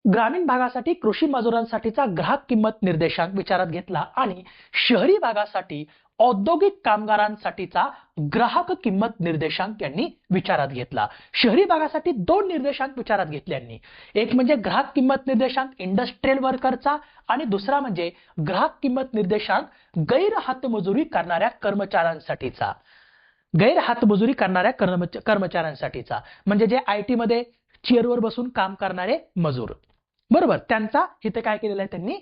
ग्रामीण भागासाठी कृषी मजुरांसाठीचा ग्राहक किंमत निर्देशांक विचारात घेतला आणि शहरी भागासाठी औद्योगिक कामगारांसाठीचा ग्राहक किंमत निर्देशांक यांनी विचारात घेतला. शहरी भागासाठी दोन निर्देशांक विचारात घेतले यांनी. एक म्हणजे ग्राहक किंमत निर्देशांक इंडस्ट्रियल वर्करचा आणि दुसरा म्हणजे ग्राहक किंमत निर्देशांक गैर हातमजुरी करणाऱ्या कर्मचाऱ्यांसाठीचा. गैर हातमजुरी करणाऱ्या कर्मचाऱ्यांसाठीचा म्हणजे जे IT मध्ये चेअरवर बसून काम करणारे मजूर, बरोबर, त्यांचा इथे काय केलेलं आहे त्यांनी.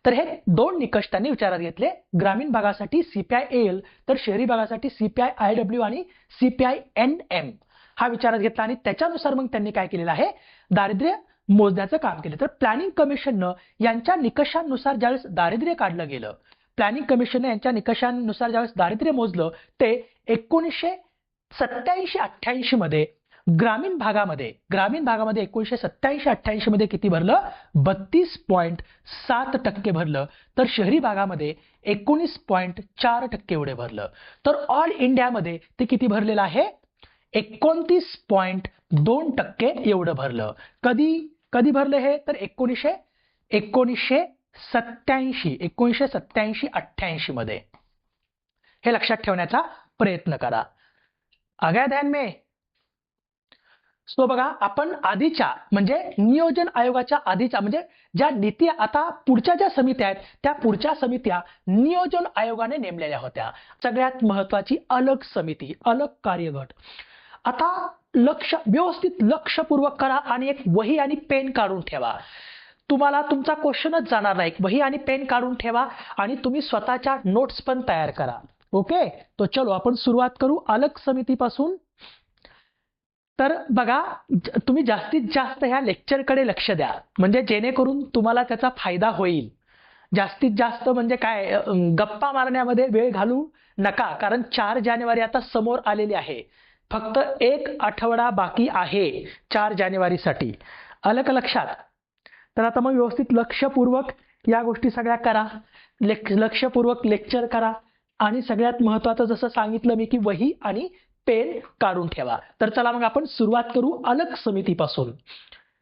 तर हे दोन निकष त्यांनी विचारात घेतले. ग्रामीण भागासाठी CPI-AL तर शहरी भागासाठी CPI-IW आणि CPI-NM हा विचारात घेतला आणि त्याच्यानुसार मग त्यांनी काय केलेलं आहे, दारिद्र्य मोजण्याचं काम केलं. तर प्लॅनिंग कमिशननं यांच्या निकषांनुसार ज्यावेळेस दारिद्र्य काढलं गेलं, प्लॅनिंग कमिशनने यांच्या निकषांनुसार ज्यावेळेस दारिद्र्य मोजलं ते 1987-88 मध्ये ग्रामीण भागामध्ये 1987-88 मध्ये किती भरलं, 32.7% भरलं. तर शहरी भागामध्ये 19.4% एवढे भरलं. तर ऑल इंडियामध्ये ते किती भरलेलं आहे, 29.2% एवढं भरलं. कधी भरलं हे, तर 1987-88 मध्ये. हे लक्षात ठेवण्याचा प्रयत्न करा. आगे ध्यान में. सो बघा, आपण आधीच्या म्हणजे नियोजन आयोगाच्या आधीच्या म्हणजे ज्या नीती, आता पुढच्या ज्या समित्या आहेत त्या पुढच्या समित्या नियोजन आयोगाने नेमलेल्या होत्या. सगळ्यात महत्वाची अलग समिती, अलग कार्यगट. आता व्यवस्थित लक्षपूर्वक करा आणि एक वही आणि पेन काढून ठेवा. तुम्हाला तुमचा क्वेश्चनच जाणार नाही. वही आणि पेन काढून ठेवा आणि तुम्ही स्वतःच्या नोट्स पण तयार करा. ओके, तो चलो आपण सुरुवात करू अलग समितीपासून. तर बघा, तुम्ही जास्तीत जास्त ह्या लेक्चरकडे लक्ष द्या म्हणजे जेणेकरून तुम्हाला त्याचा फायदा होईल. जास्तीत जास्त म्हणजे काय, गप्पा मारण्यामध्ये वेळ घालू नका, कारण 4 जानेवारी आता समोर आलेली आहे. फक्त एक आठवडा बाकी आहे 4 जानेवारीसाठी. आलं का लक्षात? तर आता मग व्यवस्थित लक्षपूर्वक या गोष्टी सगळ्या करा, लक्षपूर्वक लेक्चर करा आणि सगळ्यात महत्वाचं जसं सांगितलं मी की वही आणि पेन काढून ठेवा. तर चला मग आपण सुरुवात करू अलग समितीपासून.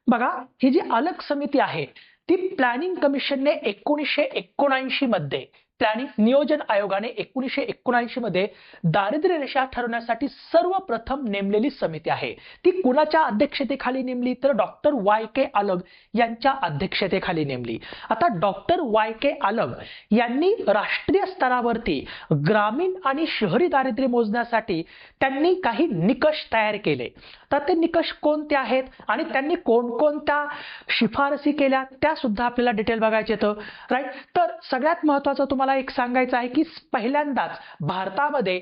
बघा, ही जी अलग समिती आहे ती प्लॅनिंग कमिशनने 1979 मध्ये, प्लॅनिंग नियोजन आयोगाने 1979 मध्ये दारिद्र्य रेषा ठरवण्यासाठी सर्वप्रथम नेमलेली समिती आहे. ती कुणाच्या अध्यक्षतेखाली नेमली, तर डॉक्टर Y.K. अलग यांच्या अध्यक्षतेखाली नेमली. आता डॉक्टर Y.K. अलग यांनी राष्ट्रीय स्तरावरती ग्रामीण आणि शहरी दारिद्र्य मोजण्यासाठी त्यांनी काही निकष तयार केले. तर ते निकष कोणते आहेत आणि त्यांनी कोणकोणत्या शिफारसी केल्या त्या सुद्धा आपल्याला डिटेल बघायचे आहेत, राईट. तर सगळ्यात महत्त्वाचं तुम्हाला एक सांगायचं आहे की पहिल्यांदाच भारतामध्ये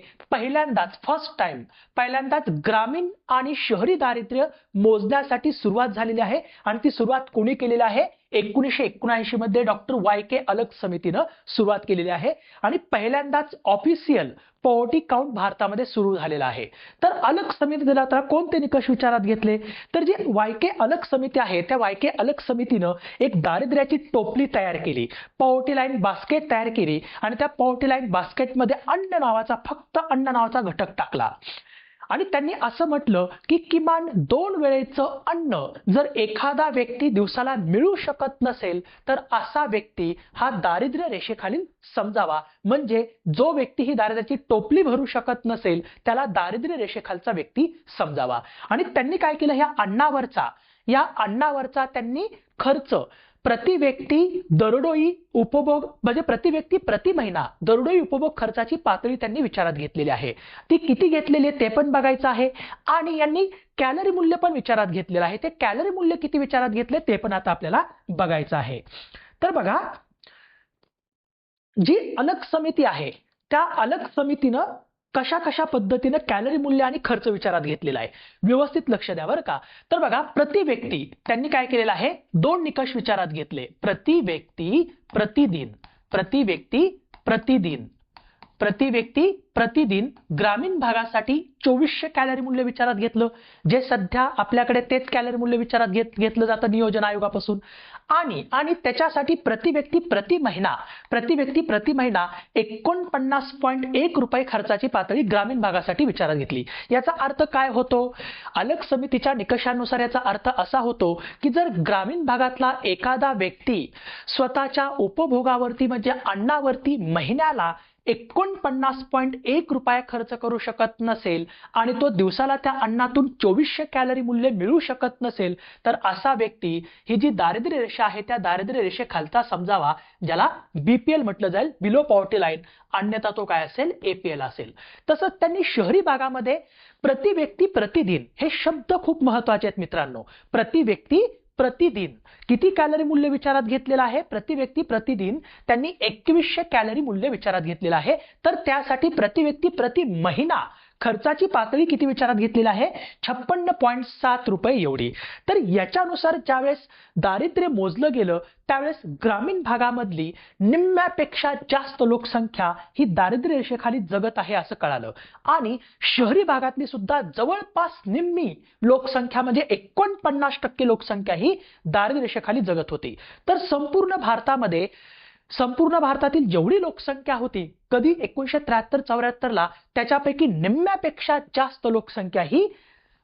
फर्स्ट टाइम ग्रामीण आणि शहरी दारिद्र्य मोजण्यासाठी सुरुवात झालेली आहे आणि ती सुरुवात कोणी केलेली आहे, 1979 मध्ये डॉक्टर Y.K. अलग समितीनं सुरुवात केलेली आहे आणि पहिल्यांदाच ऑफिशियल पॉवर्टी काउंट भारतामध्ये सुरू झालेला आहे. तर अलग समितीला आता कोणते निकष विचारात घेतले, तर जे Y.K. अलग समिती आहे त्या Y.K. अलग समितीनं एक दारिद्र्याची टोपली तयार केली, पॉवर्टी लाईन बास्केट तयार केली आणि त्या पॉवर्टी लाईन बास्केटमध्ये फक्त अन्न नावाचा घटक टाकला आणि त्यांनी असं म्हटलं की किमान 2 वेळेचं अन्न जर एखादा व्यक्ती दिवसाला मिळू शकत नसेल तर असा व्यक्ती हा दारिद्र्य रेषेखालील समजावा. म्हणजे जो व्यक्ती ही दारिद्र्याची टोपली भरू शकत नसेल त्याला दारिद्र्य रेषेखालचा व्यक्ती समजावा. आणि त्यांनी काय केलं, या अन्नावरचा त्यांनी खर्च प्रति व्यक्ती दरडोई उपभोग म्हणजे प्रति व्यक्ती प्रति महिना दरडोई उपभोग खर्चाची पातळी त्यांनी विचारात घेतलेली आहे. ती किती घेतलेली आहे ते पण बघायचं आहे आणि यांनी कॅलरी मूल्य पण विचारात घेतलेलं आहे. ते कॅलरी मूल्य किती विचारात घेतले ते पण आता आपल्याला बघायचं आहे. तर बघा, जी अलग समिती आहे त्या अलग समितीनं कशा पद्धतीने कॅलरी मूल्य आणि खर्च विचारात घेतलेला आहे, व्यवस्थित लक्ष द्या बरं का. तर बघा, प्रति व्यक्ती त्यांनी काय केलेलं आहे, 2 निकष विचारात घेतले, प्रति व्यक्ती प्रतिदिन प्रतिदिन ग्रामीण भागासाठी 2400 कॅलरी मूल्य विचारात घेतलं, जे सध्या आपल्याकडे तेच कॅलरी मूल्य विचारात घेतलं जातं नियोजन आयोगापासून. आणि त्याच्यासाठी प्रति व्यक्ती प्रति महिना 49.1 रुपये खर्चाची पातळी ग्रामीण भागासाठी विचारात घेतली. याचा अर्थ काय होतो? अलग समितीच्या निकषानुसार याचा अर्थ असा होतो की जर ग्रामीण भागातला एखादा व्यक्ती स्वतःच्या उपभोगावरती म्हणजे अन्नावरती महिन्याला 49.1 रुपये खर्च करू शकत नसेल आणि तो दिवसाला त्या अन्नातून 2400 कॅलरी मूल्य मिळू शकत नसेल, तर असा व्यक्ती ही जी दारिद्र्य रेषा आहे त्या दारिद्र्य रेषेखालचा समजावा, ज्याला बीपीएल म्हटलं जाईल, बिलो पॉवर्टी लाईन, अन्यथा तो काय असेल? एपीएल असेल. तसंच त्यांनी शहरी भागामध्ये प्रति व्यक्ती प्रतिदिन, हे शब्द खूप महत्वाचे आहेत मित्रांनो. प्रति व्यक्ती प्रतिदिन किती कॅलरी मूल्य विचारात घेतलेलं आहे? प्रति व्यक्ती प्रतिदिन त्यांनी 2100 कॅलरी मूल्य विचारात घेतलेलं आहे. तर त्यासाठी प्रति व्यक्ती प्रति महिना खर्चाची पातळी किती विचारात घेतलेली आहे? 56.7 रुपये एवढी. तर याच्यानुसार ज्यावेळेस दारिद्र्य मोजलं गेलं त्यावेळेस ग्रामीण भागामधली निम्म्यापेक्षा जास्त लोकसंख्या ही दारिद्र्य रेषेखाली जगत आहे असं कळालं. आणि शहरी भागातली सुद्धा जवळपास निम्मी लोकसंख्या म्हणजे 49% लोकसंख्या ही दारिद्र्य रेषेखाली जगत होती. तर संपूर्ण भारतातील जेवढी लोकसंख्या होती कधी 1973-74 ला, त्याच्यापैकी निम्म्यापेक्षा जास्त लोकसंख्या ही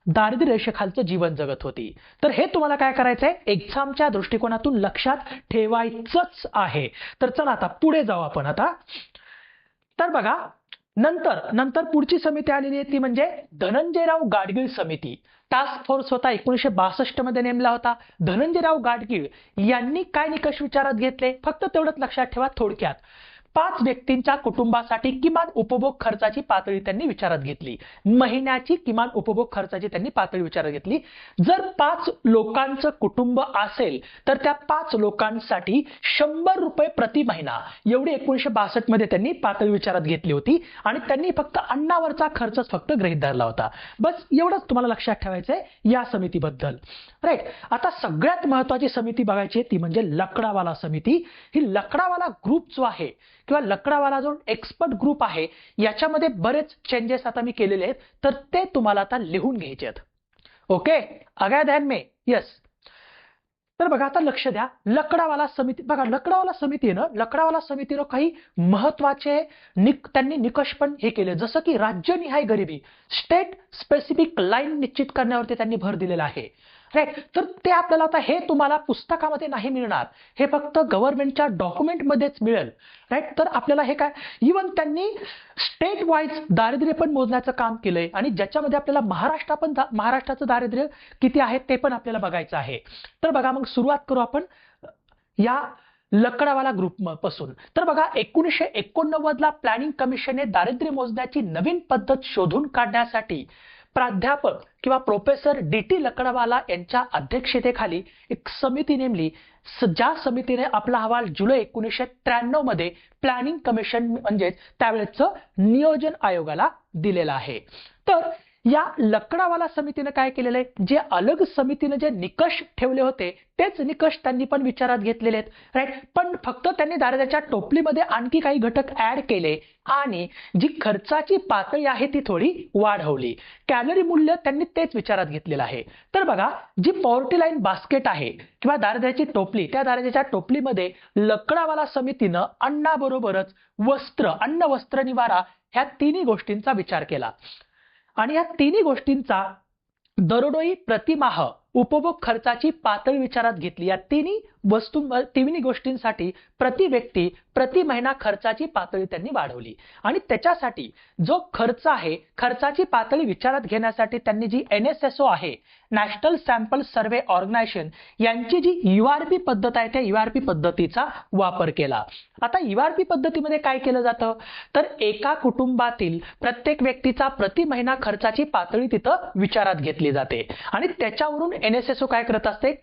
दारिद्र्य रेषेखालचं जीवन जगत होती. तर हे तुम्हाला काय करायचंय? एक्झामच्या दृष्टिकोनातून लक्षात ठेवायचंच आहे. तर चला आता पुढे जाऊ आपण आता. तर बघा, नंतर पुढची समिती आलेली आहे ती म्हणजे धनंजयराव गाडगीळ समिती. टास्क फोर्स होता 1962 मध्ये नेमला होता. धनंजयराव गाडगीळ यांनी काय निकष विचारात घेतले? फक्त तेवढंच लक्षात ठेवा थोडक्यात. 5 व्यक्तींच्या कुटुंबासाठी किमान उपभोग खर्चाची पातळी त्यांनी विचारात घेतली. महिन्याची किमान उपभोग खर्चाची त्यांनी पातळी विचारात घेतली. जर 5 लोकांचं कुटुंब असेल तर त्या 5 लोकांसाठी 100 रुपये प्रति महिना एवढी 1962 मध्ये त्यांनी पातळी विचारात घेतली होती. आणि त्यांनी फक्त अन्नावरचा खर्चच फक्त गृहीत धरला होता. बस एवढंच तुम्हाला लक्षात ठेवायचंय या समितीबद्दल. राईट. आता सगळ्यात महत्वाची समिती बघायची ती म्हणजे लकडावाला समिती. ही लकडावाला ग्रुप जो आहे किंवा लकडावाला जो एक्सपर्ट ग्रुप आहे याच्यामध्ये बरेच चेंजेस आता मी केलेले आहेत, तर ते तुम्हाला आता लिहून घ्यायचे आहेत. ओके, आगा ध्यान में? यस. तर बघा आता लक्ष द्या. लकडावाला समिती बघा, लकडावाला समिती आहे ना, लकडावाला समितीनं काही महत्वाचे त्यांनी निकष पण हे केले, जसं की राज्यनिहाय गरिबी, स्टेट स्पेसिफिक लाईन निश्चित करण्यावरती त्यांनी भर दिलेला आहे. राईट. तर ते आपल्याला आता हे तुम्हाला पुस्तकामध्ये नाही मिळणार, हे फक्त गव्हर्नमेंटच्या डॉक्युमेंटमध्येच मिळेल. राईट. तर आपल्याला हे काय, इव्हन त्यांनी स्टेट वाईज दारिद्र्य पण मोजण्याचं काम केलंय आणि ज्याच्यामध्ये आपल्याला महाराष्ट्राचं दारिद्र्य किती आहे ते पण आपल्याला बघायचं आहे. तर बघा, मग सुरुवात करू आपण या लकडावाला ग्रुप पासून. तर बघा, 1989 ला प्लॅनिंग कमिशनने दारिद्र्य मोजण्याची नवीन पद्धत शोधून काढण्यासाठी प्राध्यापक किंवा प्रोफेसर डी.टी. लकडावाला यांच्या अध्यक्षतेखाली एक समिती नेमली. ज्या समितीने आपला अहवाल जुलै 1993 मध्ये प्लॅनिंग कमिशन म्हणजेच त्यावेळेचं नियोजन आयोगाला दिलेला आहे. तर या लकडावाला समितीने काय केलेलं आहे, जे अलग समितीने जे निकष ठेवले होते तेच निकष त्यांनी पण विचारात घेतलेले आहेत. राईट. पण फक्त त्यांनी दारिद्र्याच्या टोपलीमध्ये आणखी काही घटक ऍड केले आणि जी खर्चाची पातळी आहे ती थोडी वाढवली. कॅलरी मूल्य त्यांनी तेच विचारात घेतलेलं आहे. तर बघा, जी पॉवर्टी लाईन बास्केट आहे किंवा दारिद्र्याची टोपली, त्या दारिद्र्याच्या टोपलीमध्ये लकडावाला समितीनं अन्नाबरोबरच अन्न वस्त्र निवारा ह्या तिन्ही गोष्टींचा विचार केला. आणि या तिन्ही गोष्टींचा दरडोई प्रतिमाह उपभोग खर्चाची पातळी विचारात घेतली. या तिन्ही गोष्टींसाठी प्रति व्यक्ती प्रति महिना खर्चाची पातळी त्यांनी वाढवली. आणि त्याच्यासाठी जो खर्च आहे, खर्चाची पातळी विचारात घेण्यासाठी त्यांनी जी NSSO आहे, नॅशनल सॅम्पल सर्व्हे ऑर्गनायझेशन, यांची जी URP पद्धत आहे त्या URP पद्धतीचा वापर केला. आता URP पद्धतीमध्ये काय केलं जातं, तर एका कुटुंबातील प्रत्येक व्यक्तीचा प्रति महिना खर्चाची पातळी तिथं विचारात घेतली जाते आणि त्याच्यावरून NSSO काय करत असते,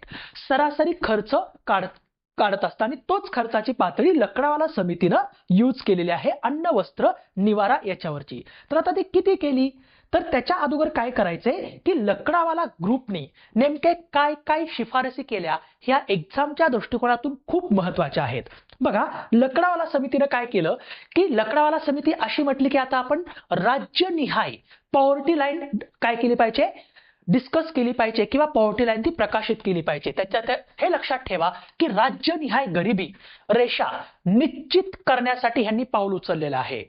सरासरी खर्च काढत असतं आणि तोच खर्चाची पातळी लकडावाला समितीनं यूज केलेली आहे अन्न वस्त्र निवारा याच्यावरची. तर आता ती किती केली, तर त्याच्या अगोदर काय करायचंय की लकडावाला ग्रुपनी नेमके काय काय शिफारसी केल्या ह्या एक्झामच्या दृष्टिकोनातून खूप महत्वाच्या आहेत. बघा, लकडावाला समितीने काय केलं की लकडावाला समिती अशी म्हटली की आता आपण राज्यनिहाय पॉवर्टी लाईन काय केली पाहिजे, डिस्कस केली पाहिजे किंवा पॉवर्टी लाईन ती प्रकाशित केली पाहिजे. त्याच्यात हे लक्षात ठेवा की राज्यनिहाय गरिबी रेषा निश्चित करण्यासाठी ह्यांनी पाऊल उचललेलं आहे.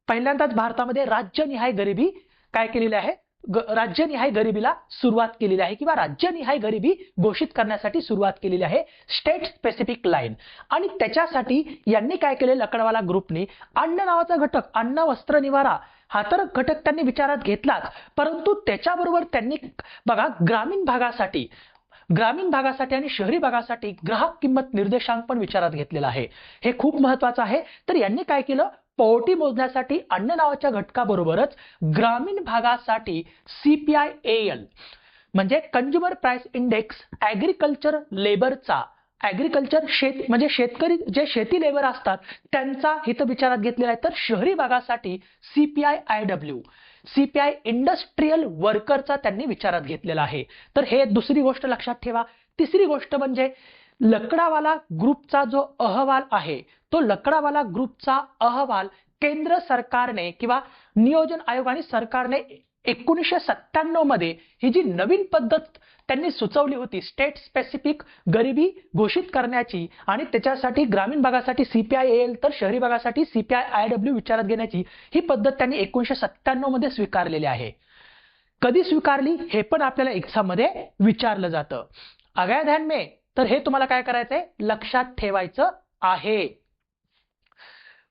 पहिल्यांदाच भारतामध्ये राज्यनिहाय गरिबी काय केलेली आहे, राज्यनिहाय गरिबीला सुरुवात केलेली आहे किंवा राज्यनिहाय गरिबी घोषित करण्यासाठी सुरुवात केलेली आहे, स्टेट स्पेसिफिक लाईन. आणि त्याच्यासाठी यांनी काय केले, लकडावाला ग्रुपनी अन्न नावाचा घटक, अन्न वस्त्र निवारा हा तर घटक त्यांनी विचारात घेतलाच, परंतु त्याच्याबरोबर त्यांनी बघा ग्रामीण भागासाठी आणि शहरी भागासाठी ग्राहक किंमत निर्देशांक पण विचारात घेतलेला आहे. हे खूप महत्वाचं आहे. तर यांनी काय केलं, पॉवर्टी मोजण्यासाठी अन्न नावाच्या घटकाबरोबरच ग्रामीण भागासाठी CPI-AL म्हणजे कंझ्युमर प्राइस इंडेक्स ऍग्रिकल्चर लेबरचा, ऍग्रिकल्चर म्हणजे शेतकरी जे शेती लेबर असतात त्यांचा हित विचारात घेतलेला आहे. तर शहरी भागासाठी CPI इंडस्ट्रियल वर्करचा त्यांनी विचारात घेतलेला आहे. तर हे दुसरी गोष्ट लक्षात ठेवा. तिसरी गोष्ट म्हणजे लकडावाला ग्रुपचा जो अहवाल आहे तो लकडावाला ग्रुपचा अहवाल केंद्र सरकारने किंवा नियोजन आयोग आणि सरकारने 1997 मध्ये ही जी नवीन पद्धत त्यांनी सुचवली होती स्टेट स्पेसिफिक गरिबी घोषित करण्याची आणि त्याच्यासाठी ग्रामीण भागासाठी CPI-AL तर शहरी भागासाठी CPI-IW विचारात घेण्याची, ही पद्धत त्यांनी 1997 मध्ये स्वीकारलेली आहे. कधी स्वीकारली हे पण आपल्याला एक्झाम मध्ये विचारलं जातं. आगया ध्यान में, तर हे तुम्हाला काय करायचंय, लक्षात ठेवायचं आहे.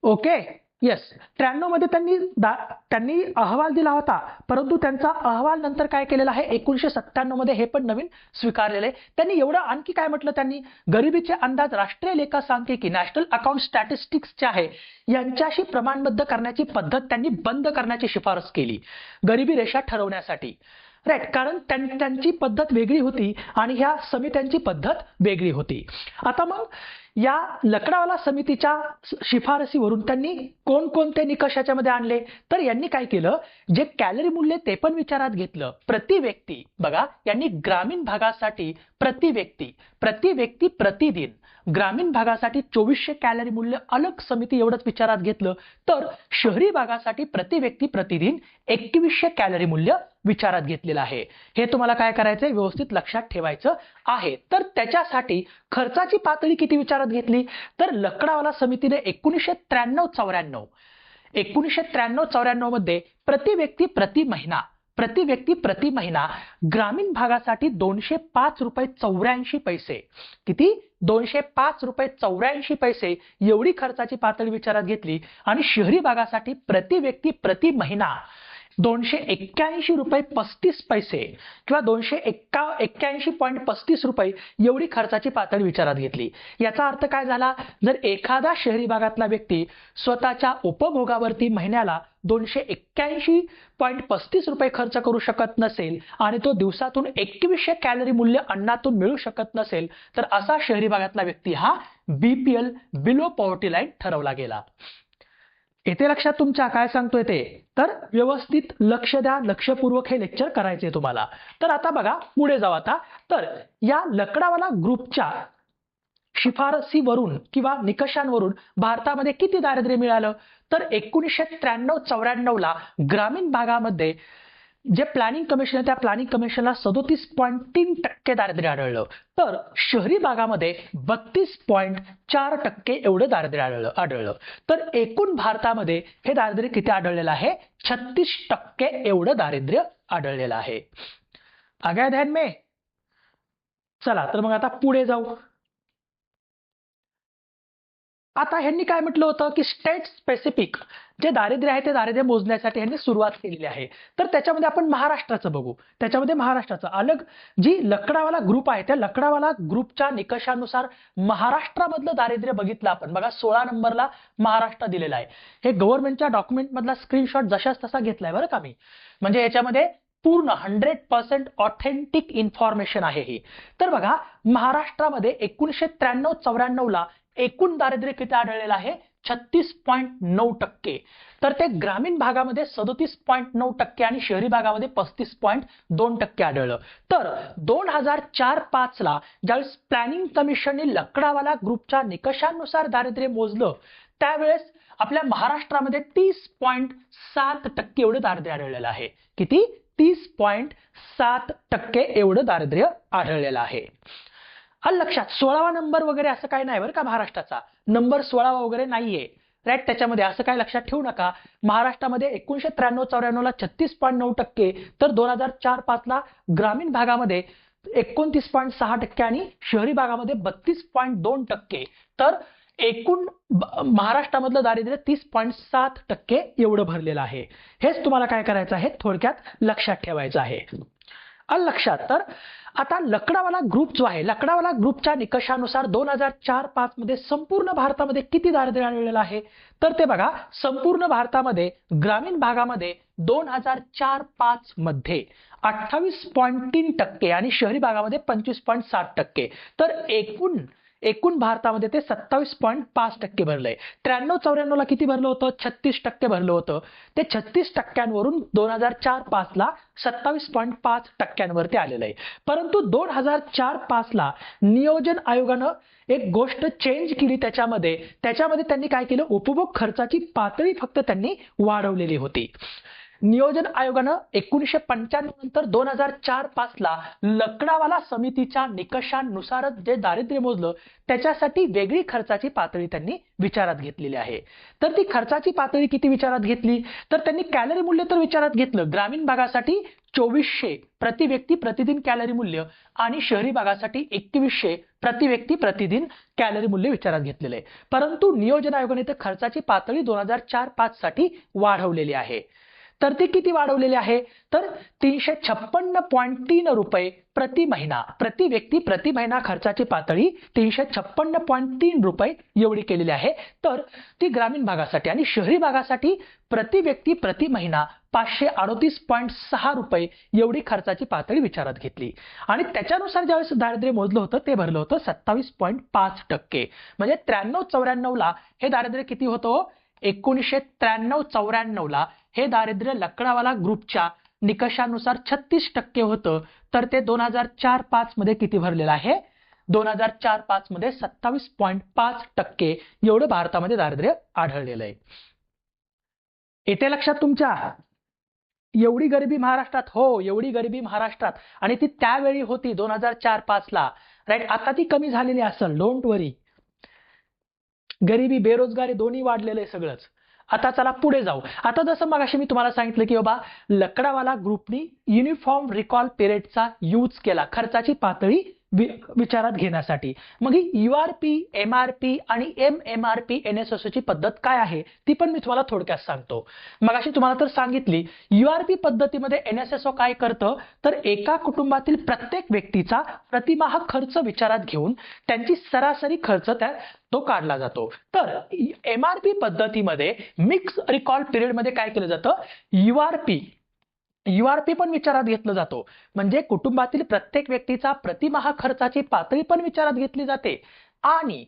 Okay, yes. 93 मध्ये त्यांनी अहवाल दिला होता, परंतु त्यांचा अहवाल नंतर काय केलेला आहे 1997 मध्ये हे पण नवीन स्वीकारलेलं आहे. त्यांनी एवढं आणखी काय म्हटलं, त्यांनी गरिबीचे अंदाज राष्ट्रीय लेखा सांख्यिकी नॅशनल अकाउंट स्टॅटिस्टिक्स जे आहे यांच्याशी प्रमाणबद्ध करण्याची पद्धत त्यांनी बंद करण्याची शिफारस केली गरिबी रेषा ठरवण्यासाठी. राईट, कारण त्यांची पद्धत वेगळी होती आणि ह्या समित्यांची पद्धत वेगळी होती. आता मग या लकडावाला समितीच्या शिफारसीवरून त्यांनी कोणकोणते निकष याच्यामध्ये आणले, तर यांनी काय केलं, जे कॅलरी मूल्य ते पण विचारात घेतलं. प्रति व्यक्ती, बघा यांनी ग्रामीण भागासाठी प्रति व्यक्ती प्रतिदिन, ग्रामीण भागासाठी 2400 कॅलरी मूल्य अलग समिती एवढंच विचारात घेतलं. तर शहरी भागासाठी प्रति व्यक्ती प्रतिदिन 2100 कॅलरी मूल्य विचारात घेतलेलं आहे. हे तुम्हाला काय करायचंय, व्यवस्थित लक्षात ठेवायचं आहे. तर त्याच्यासाठी खर्चाची पातळी किती विचारात घेतली, तर लकडावाला समितीने 1993-94 मध्ये प्रति व्यक्ती प्रति महिना ग्रामीण भागासाठी 205 रुपये 84 पैसे, किती, 205 रुपये 84 पैसे एवढी खर्चाची पातळी विचारात घेतली. आणि शहरी भागासाठी प्रति व्यक्ती प्रति महिना 281 रुपये 35 पैसे किंवा 281.35 रुपये एवढी खर्चाची पातळी विचारात घेतली. याचा अर्थ काय झाला, जर एखादा शहरी भागातला व्यक्ती स्वतःच्या उपभोगावरती महिन्याला 281.35 रुपये खर्च करू शकत नसेल आणि तो दिवसातून 2100 कॅलरी मूल्य अन्नातून मिळू शकत नसेल, तर असा शहरी भागातला व्यक्ती हा BPL बिलो पॉवर्टी लाईन ठरवला गेला. येथे लक्षात तुमच्या काय सांगतोय ते, तर व्यवस्थित लक्ष द्या, लक्षपूर्वक हे लेक्चर करायचे तुम्हाला. तर आता बघा पुढे जाऊ. आता तर या लकडावाला ग्रुपच्या शिफारसीवरून किंवा निकषांवरून भारतामध्ये किती दारिद्र्य मिळालं, तर 1993-94 ला ग्रामीण भागामध्ये जे प्लॅनिंग कमिशन आहे त्या प्लॅनिंग कमिशनला 37.3% दारिद्र्य आढळलं. तर शहरी भागामध्ये 32.4% एवढं दारिद्र्य आढळलं. तर एकूण भारतामध्ये हे दारिद्र्य किती आढळलेलं आहे, 36% एवढं दारिद्र्य आढळलेलं आहे. आगया ध्यान में, चला तर मग आता पुढे जाऊ. आता ह्यांनी काय म्हटलं होतं की स्टेट स्पेसिफिक जे दारिद्र्य आहे ते दारिद्र्य मोजण्यासाठी ह्यांनी सुरुवात केलेली आहे. तर त्याच्यामध्ये आपण महाराष्ट्राचं बघू. त्याच्यामध्ये महाराष्ट्राचं अलग जी लकडावाला ग्रुप आहे त्या लकडावाला ग्रुपच्या निकषानुसार महाराष्ट्रामधलं दारिद्र्य बघितलं आपण. बघा 16 नंबरला महाराष्ट्र दिलेला आहे. हे गव्हर्नमेंटच्या डॉक्युमेंट मधला स्क्रीनशॉट जशाच तसा घेतलाय बरं का मी, म्हणजे याच्यामध्ये पूर्ण 100% ऑथेंटिक इन्फॉर्मेशन आहे ही. तर बघा महाराष्ट्रामध्ये 1993-94 ला एकूण दारिद्र्य किती आढळलेलं आहे, 36.9%, तर ते ग्रामीण भागामध्ये 37.9% आणि शहरी भागामध्ये 35.2% आढळलं. तर 2004-5 ला ज्यावेळेस प्लॅनिंग कमिशनने लकडावाला ग्रुपच्या निकषांनुसार दारिद्र्य मोजलं त्यावेळेस आपल्या महाराष्ट्रामध्ये 30.7% एवढं दारिद्र्य आढळलेलं आहे. किती? 30.7% एवढं दारिद्र्य आढळलेलं आहे. आलं लक्षात? 16वा नंबर वगैरे असं काही नाही बरं का महाराष्ट्राचा. नंबर 16वा वगैरे नाहीये. राईट, त्याच्यामध्ये असं काय लक्षात ठेवू नका. महाराष्ट्रामध्ये 1993-94 ला 36.9%, तर 2004-5 ला ग्रामीण भागामध्ये 29.6% आणि शहरी भागामध्ये 32.2%. तर एकूण महाराष्ट्रामधलं दारिद्र्य 30.7% एवढं भरलेलं आहे. हेच तुम्हाला काय करायचं आहे, थोडक्यात लक्षात ठेवायचं आहे. आलं लक्षात? तर आता लकडावाला ग्रुप जो आहे, लकडावाला ग्रुपच्या निकषानुसार 2004-5 मध्ये संपूर्ण भारतामध्ये किती दारिद्र्य आढळलेलं आहे, तर ते बघा, संपूर्ण भारतामध्ये ग्रामीण भागामध्ये 2004-5 मध्ये 28.3% आणि शहरी भागामध्ये 25.7%. तर एकूण भारतामध्ये ते 27.5% भरलंय. 93-94 ला किती भरलं होतं? 36% भरलं होतं. ते 36%वरून 2004-5 ला 27.5% वरती आलेलं आहे. परंतु 2004-5 ला नियोजन आयोगानं एक गोष्ट चेंज केली. त्याच्यामध्ये त्यांनी काय केलं, उपभोग खर्चाची पातळी फक्त त्यांनी वाढवलेली होती. नियोजन आयोगानं 1995 नंतर 2004-5 ला लकडावाला समितीच्या निकषांनुसार जे दारिद्र्य मोजलं त्याच्यासाठी वेगळी खर्चाची पातळी त्यांनी विचारात घेतलेली आहे. तर ती खर्चाची पातळी किती विचारात घेतली, तर त्यांनी कॅलरी मूल्य तर विचारात घेतलं. ग्रामीण भागासाठी 2400 प्रति व्यक्ती प्रतिदिन कॅलरी मूल्य आणि शहरी भागासाठी 2100 प्रति व्यक्ती प्रतिदिन कॅलरी मूल्य विचारात घेतलेलं आहे. परंतु नियोजन आयोगाने तर खर्चाची पातळी 2004-5 साठी वाढवलेली आहे. तर ती किती वाढवलेली आहे, तर 356.3 रुपये प्रति महिना, प्रति व्यक्ती प्रति महिना खर्चाची पातळी 356.3 रुपये एवढी केलेली आहे. तर ती ग्रामीण भागासाठी आणि शहरी भागासाठी प्रति व्यक्ती प्रति महिना 538.6 रुपये एवढी खर्चाची पातळी विचारात घेतली. आणि त्याच्यानुसार ज्यावेळेस दारिद्र्य मोजलं होतं ते भरलं होतं 27.5%. म्हणजे 93-94 ला हे दारिद्र्य किती होतं? 1993-94 ला हे दारिद्र्य लकडावाला ग्रुपच्या निकषानुसार 36% होतं. तर ते 2004-5 मध्ये किती भरलेलं आहे? 2004-5 मध्ये 27.5% एवढं भारतामध्ये दारिद्र्य आढळलेलं आहे. येते लक्षात तुमच्या? एवढी गरिबी महाराष्ट्रात, हो एवढी गरिबी महाराष्ट्रात, आणि ती त्यावेळी होती 2004-5 ला. राईट, आता ती कमी झालेली असेल, डोंट वरी. गरिबी बेरोजगारी दोन्ही वाढलेलं आहे सगळंच. आता चला पुढे जाऊ. आता जसं मगाशी मी तुम्हाला सांगितलं की बाबा लकडावाला ग्रुपनी युनिफॉर्म रिकॉल पिरियडचा यूज केला खर्चाची पातळी विचारात घेण्यासाठी. मग ही URP, MRP आणि MMRP NSSO पद्धत काय आहे ती पण मी तुम्हाला थोडक्यात सांगतो. मगाशी तुम्हाला तर सांगितली URP पद्धतीमध्ये NSSO काय करतं, तर एका कुटुंबातील प्रत्येक व्यक्तीचा प्रतिमाह खर्च विचारात घेऊन त्यांची सरासरी खर्च तो काढला जातो. तर MRP पद्धतीमध्ये मिक्स रिकॉल पिरियड मध्ये काय केलं जातं, URP पण विचारात घेतलं जातो. म्हणजे कुटुंबातील प्रत्येक व्यक्तीचा प्रतिमाह खर्चाची पातळी पण विचारात घेतली जाते आणि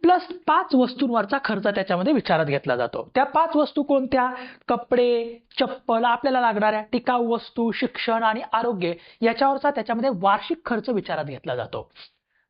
प्लस 5 वस्तूंवरचा खर्च त्याच्यामध्ये विचारात घेतला जातो. त्या 5 वस्तू कोणत्या? कपडे, चप्पल, आपल्याला लागणाऱ्या टिकाऊ वस्तू, शिक्षण आणि आरोग्य याच्यावरचा त्याच्यामध्ये वार्षिक खर्च विचारात घेतला जातो.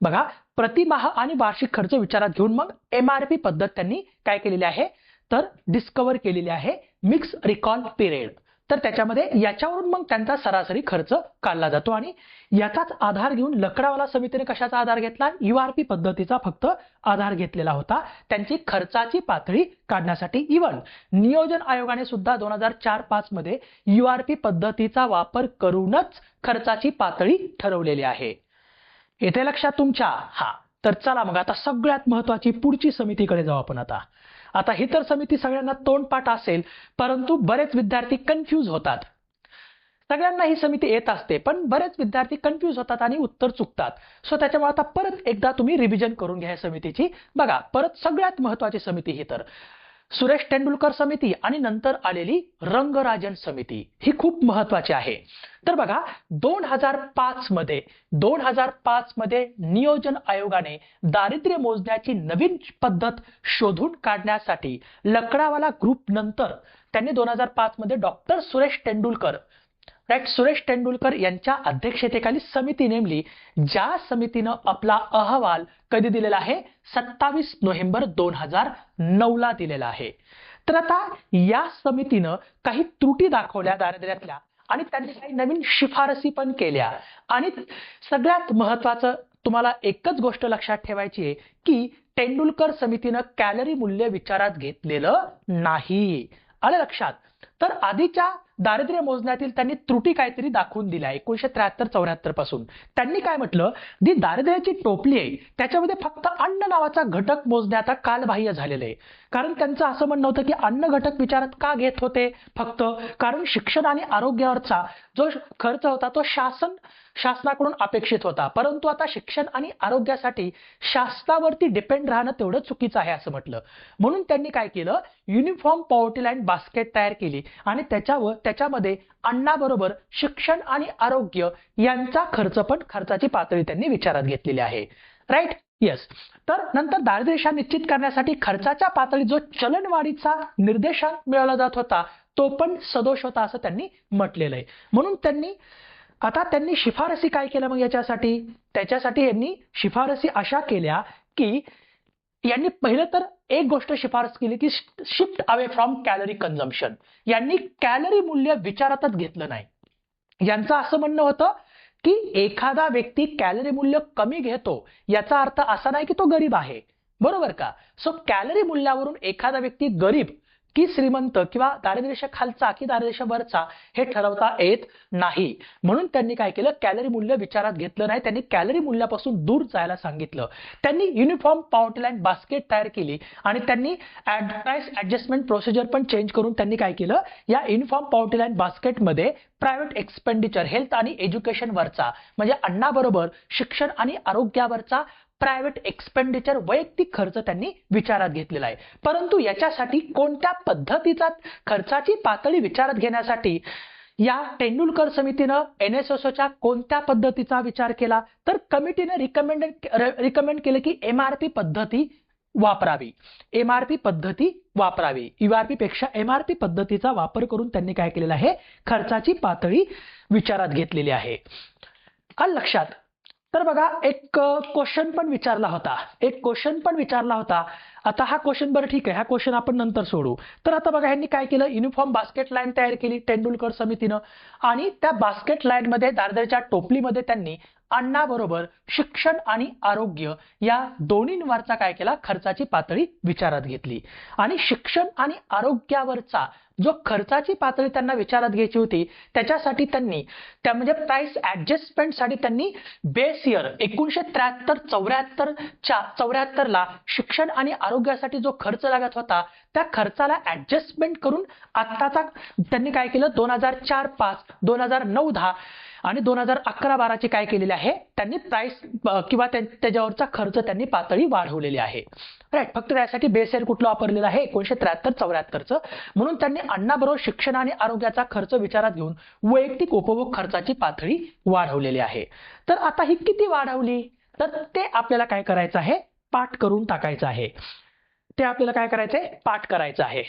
बघा, प्रतिमाह आणि वार्षिक खर्च विचारात घेऊन मग MRP पद्धत त्यांनी काय केलेली आहे, तर डिस्कवर केलेली आहे मिक्स रिकॉल पिरियड. तर त्याच्यामध्ये याच्यावरून मग त्यांचा सरासरी खर्च काढला जातो आणि याचाच आधार घेऊन लकडावाला समितीने कशाचा आधार घेतला? URP पद्धतीचा फक्त आधार घेतलेला होता त्यांची खर्चाची पातळी काढण्यासाठी. इव्हन नियोजन आयोगाने सुद्धा 2004-5 मध्ये URP पद्धतीचा वापर करूनच खर्चाची पातळी ठरवलेली आहे. येते लक्षात तुमच्या? हा, तर चला मग आता सगळ्यात महत्वाची पुढची समितीकडे जाऊ आपण. आता ही तर समिती सगळ्यांना तोंडपाठ असेल, परंतु बरेच विद्यार्थी कन्फ्यूज होतात. सगळ्यांना ही समिती येत असते पण बरेच विद्यार्थी कन्फ्यूज होतात आणि उत्तर चुकतात. सो त्याच्यामुळे आता परत एकदा तुम्ही रिव्हिजन करून घ्या समितीची. बघा, परत सगळ्यात महत्वाची समिती ही तर सुरेश तेंडुलकर समिती आणि नंतर आलेली रंगराजन समिती ही खूप महत्वाची आहे. तर बघा 2005 मध्ये नियोजन आयोगाने दारिद्र्य मोजण्याची नवीन पद्धत शोधून काढण्यासाठी लकडावाला ग्रुप नंतर त्यांनी 2005 मध्ये डॉक्टर सुरेश तेंडुलकर यांच्या अध्यक्षतेखाली समिती नेमली, ज्या समितीनं आपला अहवाल कधी दिलेला आहे 27 नोव्हेंबर 2009 ला दिलेला आहे. तर आता या समितीनं काही त्रुटी दाखवल्या दारिद्र्यातल्या आणि त्यांनी काही नवीन शिफारसी पण केल्या. आणि सगळ्यात महत्वाचं तुम्हाला एकच गोष्ट लक्षात ठेवायची आहे की तेंडुलकर समितीनं कॅलरी मूल्य विचारात घेतलेलं नाही. आलं लक्षात? तर आधीच्या दारिद्र्य मोजण्यातील त्यांनी त्रुटी काहीतरी दाखवून दिल्या 1973-74 पासून. त्यांनी काय म्हटलं, जी दारिद्र्याची टोपली आहे त्याच्यामध्ये फक्त अन्न नावाचा घटक मोजणे आता कालबाह्य झालेलं आहे. कारण त्यांचं असं म्हणणं होतं की अन्न घटक विचारात का घेत होते फक्त, कारण शिक्षण आणि आरोग्यावरचा जो खर्च होता तो शासनाकडून अपेक्षित होता, परंतु आता शिक्षण आणि आरोग्यासाठी शासनावरती डिपेंड राहणं तेवढं चुकीचं आहे असं म्हटलं. म्हणून त्यांनी काय केलं, युनिफॉर्म पॉवर्टी लाईन बास्केट तयार केली आणि त्याच्यामध्ये अन्नाबरोबर शिक्षण आणि आरोग्य यांचा खर्चाची पातळी त्यांनी विचारात घेतलेली आहे. राईट? येस. तर नंतर दारिद्र्य रेषा निश्चित करण्यासाठी खर्चाच्या पातळी जो चलनवाढीचा निर्देशांक मिळवला जात होता तो पण सदोष होता असं त्यांनी म्हटलेलं आहे. म्हणून त्यांनी शिफारसी काय केल्या मग त्याच्यासाठी यांनी शिफारसी अशा केल्या की यांनी पहिलं तर एक गोष्ट शिफारस केली की shift away from calorie consumption. यांनी कॅलरी मूल्य विचारातच घेतलं नाही. यांचं असं म्हणणं होतं की एखादा व्यक्ती कॅलरी मूल्य कमी घेतो याचा अर्थ असा नाही की तो गरीब आहे, बरोबर का? सो कॅलरी मूल्यावरून एखादा व्यक्ती गरीब की श्रीमंत किंवा दारिद्र्यरेषा खालचा की दारिद्र्यरेषा वरचा हे ठरवता येत नाही. म्हणून त्यांनी काय केलं, कॅलरी मूल्य विचारात घेतलं नाही. त्यांनी कॅलरी मूल्यापासून दूर जायला सांगितलं. त्यांनी युनिफॉर्म पॉवर्टी लाईन बास्केट तयार केली आणि त्यांनी प्राइस ऍडजस्टमेंट प्रोसिजर पण चेंज करून त्यांनी काय केलं, या युनिफॉर्म पॉवर्टी लाईन बास्केटमध्ये प्रायव्हेट एक्सपेंडिचर हेल्थ आणि एज्युकेशन वरचा म्हणजे अन्नाबरोबर शिक्षण आणि आरोग्यावरचा प्रायव्हेट एक्सपेंडिचर वैयक्तिक खर्च त्यांनी विचारात घेतलेला आहे. परंतु याच्यासाठी कोणत्या पद्धतीचा खर्चाची पातळी विचारात घेण्यासाठी या तेंडुलकर समितीनं NSSOच्या कोणत्या पद्धतीचा विचार केला, तर कमिटीने रिकमेंड केले की MRP पद्धती वापरावी. URP पेक्षा MRP पद्धतीचा वापर करून त्यांनी काय केलेला आहे, खर्चाची पातळी विचारात घेतलेली आहे. आलं लक्षात? तर बघा एक क्वेश्चन पण विचारला होता. आता हा क्वेश्चन बरं ठीक आहे, हा क्वेश्चन आपण नंतर सोडू. तर आता बघा यांनी काय केलं, युनिफॉर्म बास्केट लाईन तयार केली तेंडुलकर समितीनं आणि त्या बास्केट लाईन मध्ये दारिद्र्याच्या टोपलीमध्ये त्यांनी अन्नाबरोबर शिक्षण आणि आरोग्य या दोन्हींवरचा काय केला, खर्चाची पातळी विचारात घेतली. आणि शिक्षण आणि आरोग्यावरचा जो खर्चाची पातळी त्यांना विचारात घ्यायची होती त्याच्यासाठी त्यांनी म्हणजे प्राइस ऍडजस्टमेंट साठी त्यांनी बेस इयर 1973-74 ला शिक्षण आणि आरोग्यासाठी जो खर्च लागत होता त्या खर्चाला ऍडजस्टमेंट करून आत्ताचा त्यांनी काय केलं, 2004-05, 2009-10 आणि 2011-12 ची काय केलेली आहे, त्यांनी प्राइस किंवा त्याच्यावरचा खर्च त्यांनी पातळी वाढवलेली आहे. राईट? फक्त त्यासाठी बेस इयर कुठलं वापरलेलं आहे, 1973-74चं. म्हणून त्यांनी अन्नाबरोबर शिक्षण आणि आरोग्याचा खर्च विचारात घेऊन वैयक्तिक उपभोग खर्चाची पातळी वाढवलेली आहे. तर आता ही किती वाढवली, तर ते आपल्याला काय करायचं आहे, पाठ करून टाकायचं आहे. पाठ करायचं आहे.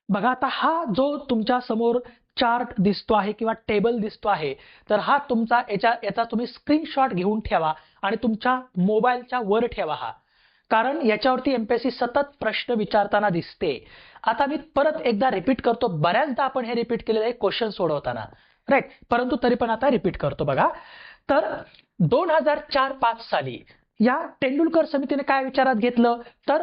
बघा आता हा जो तुमच्या समोर चार्ट दिसतो आहे किंवा टेबल दिसतो आहे, तर हा तुमचा याचा तुम्ही स्क्रीनशॉट घेऊन ठेवा आणि तुमच्या मोबाईलच्या वर ठेवा हा, कारण याच्यावरती MPSC सतत प्रश्न विचारताना दिसते. आता मी परत एकदा रिपीट करतो, बऱ्याचदा आपण हे रिपीट केलेलं आहे क्वेश्चन सोडवताना, राईट? परंतु तरी पण आता रिपीट करतो. बघा, तर 2004-05 साली या तेंडुलकर समितीने काय विचारात घेतलं, तर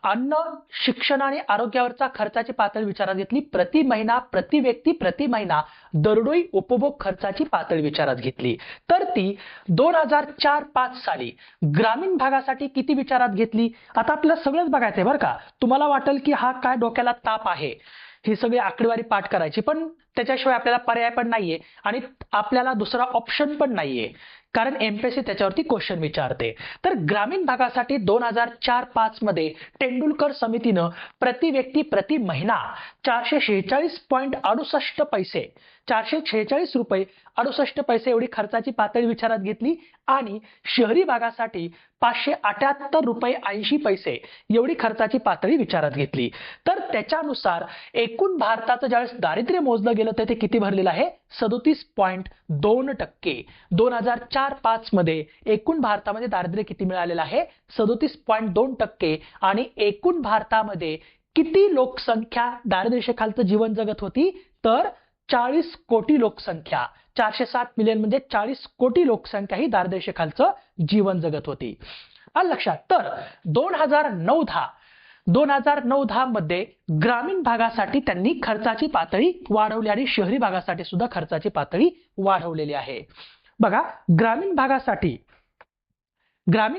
अन्न शिक्षण आणि आरोग्यावरचा खर्चाची पातळी विचारात घेतली. प्रति महिना प्रति व्यक्ती प्रति महिना दरडोई उपभोग खर्चाची पातळी विचारात घेतली. तर ती 2004-05 साली ग्रामीण भागासाठी किती विचारात घेतली. आता आपल्याला सगळंच बघायचंय बरं का. तुम्हाला वाटेल की हा काय डोक्याला ताप आहे ही सगळी आकडेवारी पाठ करायची, पण त्याच्याशिवाय आपल्याला पर्याय पण नाहीये आणि आपल्याला दुसरा ऑप्शन पण नाहीये कारण एमपीएससी त्याच्यावरती क्वेश्चन विचारते. तर ग्रामीण भागासाठी 2004-5 मध्ये तेंडुलकर समितीनं प्रति व्यक्ती प्रति महिना 446.68 पैसे 446 रुपये 68 पैसे एवढी खर्चाची पातळी विचारात घेतली आणि शहरी भागासाठी 578 रुपये 80 पैसे एवढी खर्चाची पातळी विचारात घेतली. तर त्याच्यानुसार एकूण भारताचं ज्यावेळेस दारिद्र्य मोजलं गेलं तर ते किती भरलेलं आहे? 37.2%. 2004-5 मध्ये एकूण भारतामध्ये दारिद्र्य किती मिळालेलं आहे? 37.2%. आणि एकूण भारतामध्ये किती लोकसंख्या दारिद्र्यरेषेखालचं जीवन जगत होती? तर 40 कोटी लोकसंख्या. 407 मिलियन म्हणजे 40 कोटी लोकसंख्या ही दारिद्र्यरेषेखालचं जीवन जगत होती. आलं लक्षात? तर 2009-10 मध्ये ग्रामीण भागासाठी त्यांनी खर्चाची पातळी वाढवली आणि शहरी भागासाठी सुद्धा खर्चाची पातळी वाढवलेली आहे. बघा, ग्रामीण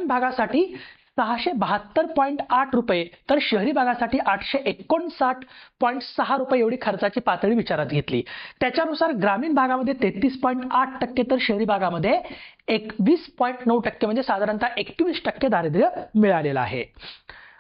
भागासाठी 672.8 रुपये तर शहरी भागासाठी 859.6 रुपये एवढी खर्चाची पातळी विचारात घेतली. त्याच्यानुसार ग्रामीण भागामध्ये 33.8% तर शहरी भागामध्ये 21.9% म्हणजे साधारणतः 21% दारिद्र्य मिळालेलं आहे.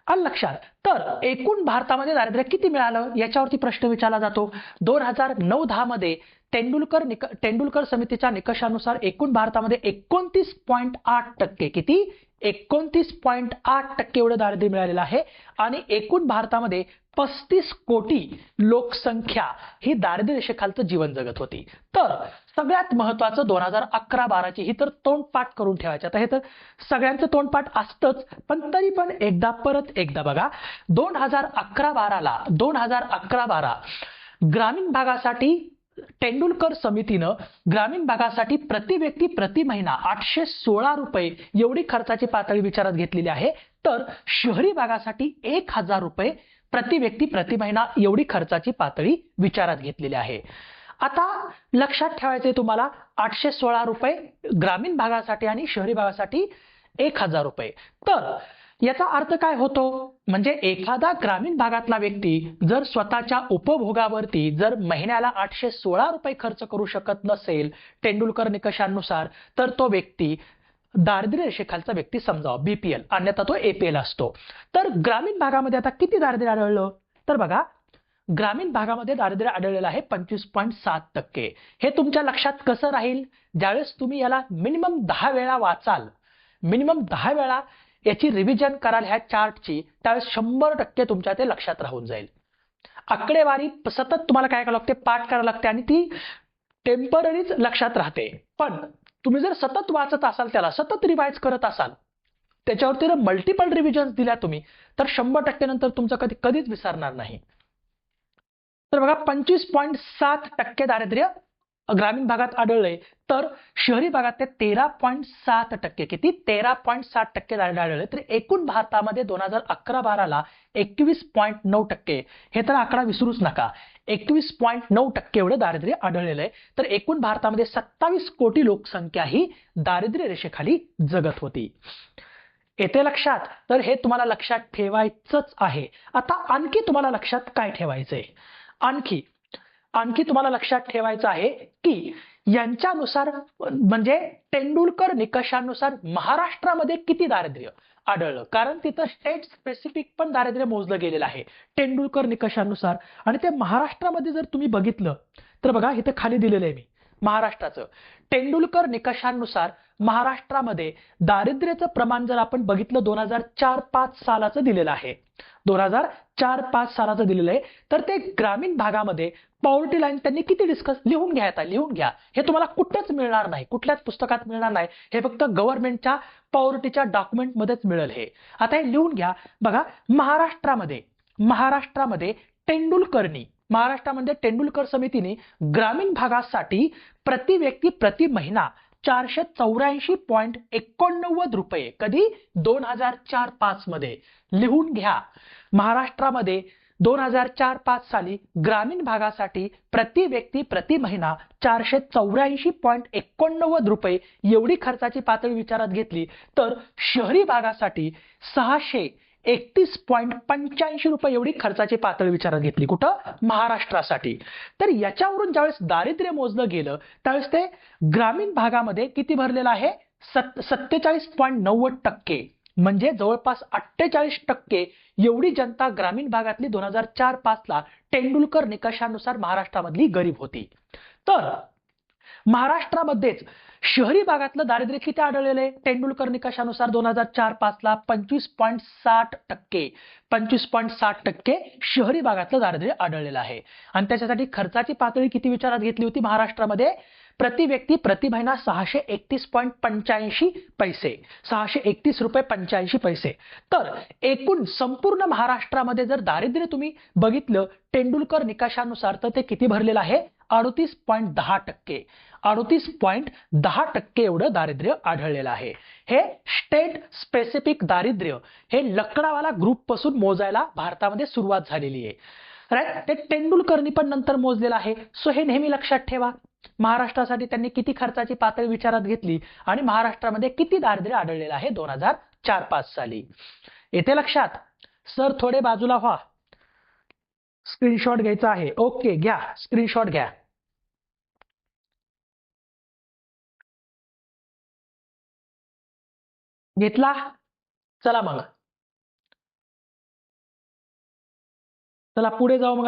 आलं लक्षात? तर एकूण भारतामध्ये दारिद्र्य किती मिळालं याच्यावरती प्रश्न विचारला जातो. 2009-10 मध्ये तेंडुलकर समितीच्या निकषानुसार एकूण भारतामध्ये 29.8% किती? 29.8% एवढं दारिद्र्य मिळालेलं आहे आणि एकूण भारतामध्ये 35 कोटी लोकसंख्या ही दारिद्र्य रेषेखालचं जीवन जगत होती. तर सगळ्यात महत्वाचं 2011-12 ही तर तोंडपाठ करून ठेवायची. आता हे तर सगळ्यांचं तोंडपाठ असतंच, पण तरी पण परत एकदा बघा. 2011-12 ग्रामीण भागासाठी तेंडुलकर समितीनं ग्रामीण भागासाठी प्रति व्यक्ती प्रति महिना 816 रुपये एवढी खर्चाची पातळी विचारात घेतलेली आहे. तर शहरी भागासाठी 1000 रुपये प्रति व्यक्ती प्रति महिना एवढी खर्चाची पातळी विचारात घेतलेली आहे. आता लक्षात ठेवायचे तुम्हाला 816 रुपये ग्रामीण भागासाठी आणि शहरी भागासाठी 1000 रुपये. तर याचा अर्थ काय होतो? म्हणजे एखादा ग्रामीण भागातला व्यक्ती जर स्वतःच्या उपभोगावरती जर महिन्याला 816 रुपये खर्च करू शकत नसेल तेंडुलकर निकषांनुसार, तर तो व्यक्ती दारिद्र्य रेषेखालचा व्यक्ती समजावा, बीपीएल, अन्यथा तो एपीएल असतो. तर ग्रामीण भागामध्ये आता किती दारिद्र्य आढळलं? तर बघा, ग्रामीण भागामध्ये दारिद्र्य आढळलेलं आहे 25.7%. हे तुमच्या लक्षात कसं राहील? ज्यावेळेस तुम्ही याला मिनिमम 10 वेळा वाचाल, मिनिमम 10 वेळा याची रिव्हिजन कराल ह्या चार्टची, त्यावेळेस 100% तुमच्या ते लक्षात राहून जाईल. आकडेवारी सतत तुम्हाला काय करावं लागते? पाठ करावं लागते आणि ती टेम्पररीच लक्षात राहते. पण तुम्ही जर सतत वाचत असाल, त्याला सतत रिवाइज करत असाल, त्याच्यावरती जर मल्टिपल रिव्हिजन्स दिल्या तुम्ही, तर 100% नंतर तुमचं कधीच विसरणार नाही. तर बघा, 25.7% दारिद्र्य ग्रामीण भागात आढळलंय, तर शहरी भागात ते 13.7%. किती? 13.7% दारिद्र्य आढळले. तर एकूण भारतामध्ये 2011-12 21.9%. हे तर आकडा विसरूच नका. 21.9% एवढं दारिद्र्य आढळलेलं आहे. तर एकूण भारतामध्ये 27 कोटी लोकसंख्या ही दारिद्र्य रेषेखाली जगत होती. येते लक्षात? तर हे तुम्हाला लक्षात ठेवायचंच आहे. आता आणखी तुम्हाला लक्षात काय ठेवायचंय? आणखी तुम्हाला लक्षात ठेवायचं आहे की यांच्यानुसार म्हणजे तेंडुलकर निकषानुसार महाराष्ट्रामध्ये किती दारिद्र्य आढळलं, कारण तिथं स्टेट स्पेसिफिक पण दारिद्र्य मोजलं गेलेलं आहे तेंडुलकर निकषानुसार. आणि ते महाराष्ट्रामध्ये जर तुम्ही बघितलं तर बघा, इथे खाली दिलेलं आहे मी महाराष्ट्राचं. तेंडुलकर निकषानुसार महाराष्ट्रामध्ये दारिद्र्याचं प्रमाण जर आपण बघितलं 2004-5 सालाचं दिलेलं आहे, 2004-5 सालाचं दिलेलं आहे. तर ते ग्रामीण भागामध्ये पॉवर्टी लाईन त्यांनी किती लिहून घ्या. हे तुम्हाला कुठेच मिळणार नाही, कुठल्याच पुस्तकात मिळणार नाही. हे फक्त गव्हर्नमेंटच्या पॉवर्टीच्या डॉक्युमेंटमध्येच मिळेल हे. आता हे लिहून घ्या. बघा, महाराष्ट्रामध्ये तेंडुलकर समितीने ग्रामीण भागासाठी प्रति व्यक्ती प्रति महिना 484.89 रुपये कधी? 2004-5 मध्ये. लिहून घ्या. महाराष्ट्रामध्ये 2004-5 साली ग्रामीण भागासाठी प्रति व्यक्ती प्रति महिना 484.89 रुपये एवढी खर्चाची पातळी विचारात घेतली, तर शहरी भागासाठी 31.85 एवढी खर्चाची पातळी विचारात घेतली. कुठं? महाराष्ट्रासाठी. तर याच्यावरून ज्यावेळेस दारिद्र्य मोजलं गेलं त्यावेळेस ते ग्रामीण भागामध्ये किती भरलेलं आहे? 47.90%, म्हणजे जवळपास 48% एवढी जनता ग्रामीण भागातली 2004-05 ला तेंडुलकर निकषानुसार महाराष्ट्रामधली गरीब होती. तर महाराष्ट्रामध्येच शहरी भागातलं दारिद्र्य किती आढळलेलं आहे? तेंडुलकर निकषानुसार 2004-05 ला 25.60%, 25.60% शहरी भागातलं दारिद्र्य आढळलेलं आहे. आणि त्याच्यासाठी खर्चाची पातळी किती विचारात घेतली होती महाराष्ट्रामध्ये? प्रति व्यक्ती प्रति महिना 631.85 पैसे, 631 रुपये 85 पैसे. तर एकूण संपूर्ण महाराष्ट्रामध्ये जर दारिद्र्य तुम्ही बघितलं तेंडुलकर निकषानुसार तर ते किती भरलेलं आहे? 38.10%, 38.10% एवढं दारिद्र्य आढळलेलं आहे. हे स्टेट स्पेसिफिक दारिद्र्य हे लकडावाला ग्रुप पासून मोजायला भारतामध्ये सुरुवात झालेली आहे. राईट, ते तेंडुलकरनी पण नंतर मोजलेलं आहे. सो हे नेहमी लक्षात ठेवा. महाराष्ट्रासाठी त्यांनी किती खर्चाची पातळी विचारात घेतली आणि महाराष्ट्रामध्ये किती दारिद्र्य आढळलेलं आहे 2004-05 साली. येते लक्षात? सर थोडे बाजूला व्हा, स्क्रीनशॉट घ्यायचा आहे. ओके, घ्या स्क्रीनशॉट घ्या. घेतला? चला मग, चला पुढे जाऊ मग.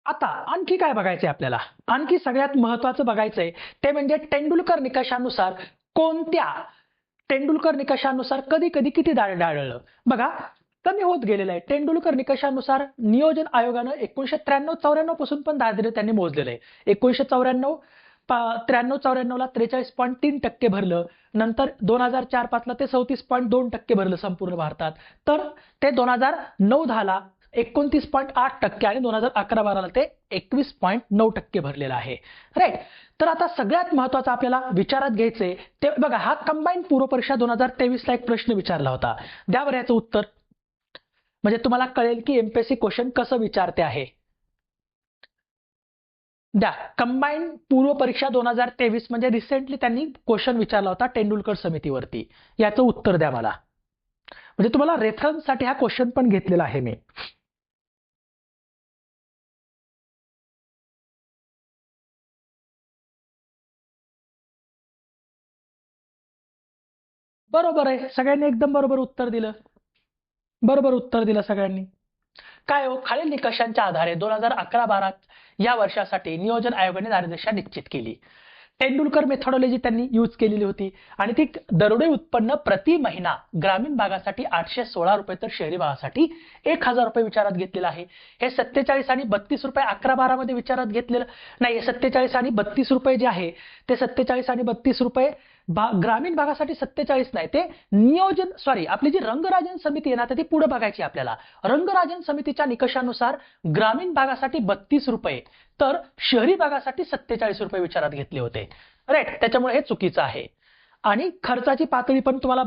आता आणखी काय बघायचंय आपल्याला? आणखी सगळ्यात महत्वाचं बघायचंय ते म्हणजे तेंडुलकर निकषानुसार तेंडुलकर निकषानुसार कधी कधी किती दारिद्र्य आढळलं. बघा, कमी होत गेलेलं आहे. तेंडुलकर निकषानुसार नियोजन आयोगानं 1993-94 पासून पण दारिद्र्य त्यांनी मोजलेलं आहे. 1993-94 ला 43.3% भरलं. नंतर 2004-05 ला ते 34.2% भरलं संपूर्ण भारतात. तर ते 2009-10 ला 29.8% आणि 2011-12 ला ते 21.9% भरलेलं आहे. राईट. तर आता सगळ्यात महत्वाचं आपल्याला विचारात घ्यायचंय ते बघा, हा कंबाईन पूर्व परीक्षा 2023 ला एक प्रश्न विचारला होता. द्यावर याचं उत्तर, म्हणजे तुम्हाला कळेल की एमपीएससी क्वेश्चन कसं विचारते आहे. द्या, कंबाईन पूर्व परीक्षा 2023 म्हणजे रिसेंटली त्यांनी क्वेश्चन विचारला होता तेंडुलकर समितीवरती. याचं उत्तर द्या मला, म्हणजे तुम्हाला रेफरन्ससाठी हा क्वेश्चन पण घेतलेला आहे मी. बरोबर आहे, सगळ्यांनी एकदम बरोबर उत्तर दिलं. बरोबर उत्तर दिलं सगळ्यांनी. काय हो, खालील निकषांच्या आधारे 2011-12 या वर्षासाठी नियोजन आयोगाने दारिद्र्यरेषा निश्चित केली. तेंडुलकर मेथॉडॉलॉजी त्यांनी यूज केलेली होती आणि ती दरोडे उत्पन्न प्रति महिना ग्रामीण भागासाठी 816 रुपये तर शहरी भागासाठी 1000 रुपये विचारात घेतलेलं आहे. हे 47 आणि 32 रुपये 11-12 मध्ये विचारात घेतलेलं नाही. 47 आणि 32 रुपये जे आहे ते 47 आणि 32 रुपये ग्रामीण भागासाठी 47 नाही, ते नियोजन आपली जी रंगराजन समिती आहे ना, तर ती पुढे बघायची आपल्याला. रंगराजन समितीच्या निकषानुसार ग्रामीण भागासाठी 32 रुपये तर शहरी भागासाठी 47 रुपये विचारात घेतले होते. राईट, त्याच्यामुळे हे चुकीचं आहे. आणि खर्चाची पातळी पण तुम्हाला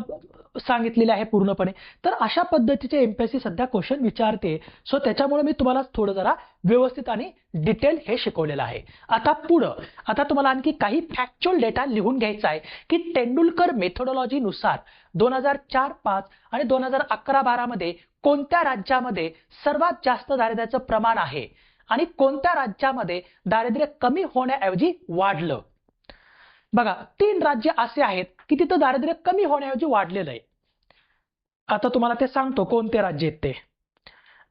सांगितलेली आहे पूर्णपणे. तर अशा पद्धतीचे एमपीएससी सध्या क्वेश्चन विचारते. सो त्याच्यामुळे मी तुम्हाला थोडं जरा व्यवस्थित आणि डिटेल हे शिकवलेलं आहे. आता तुम्हाला आणखी काही फॅक्च्युअल डेटा लिहून घ्यायचा आहे की तेंडुलकर मेथोडॉलॉजी नुसार 2004-05 आणि 2011-12 मध्ये कोणत्या राज्यामध्ये सर्वात जास्त दारिद्र्याचं प्रमाण आहे आणि कोणत्या राज्यामध्ये दारिद्र्य कमी होण्याऐवजी वाढलं. बघा, 3 राज्य असे आहेत की तिथं दारिद्र्य कमी होण्याऐवजी वाढलेलं आहे. आता तुम्हाला ते सांगतो कोणते राज्य आहेत ते.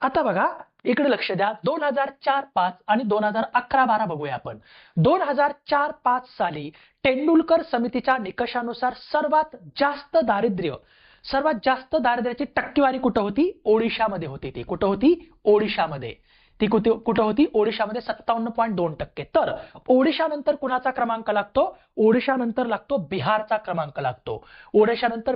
आता बघा, इकडे लक्ष द्या. 2004-05 आणि 2011-12 बघूया आपण. 2004-05 साली तेंडुलकर समितीच्या निकषानुसार सर्वात जास्त दारिद्र्याची टक्केवारी कुठं होती? ओडिशामध्ये होती. ती कुठं होती? ओडिशामध्ये. ती कुठं होती? ओडिशामध्ये 57.2%. तर ओडिशानंतर कुणाचा क्रमांक लागतो? ओडिशानंतर लागतो बिहारचा क्रमांक लागतो. ओडिशानंतर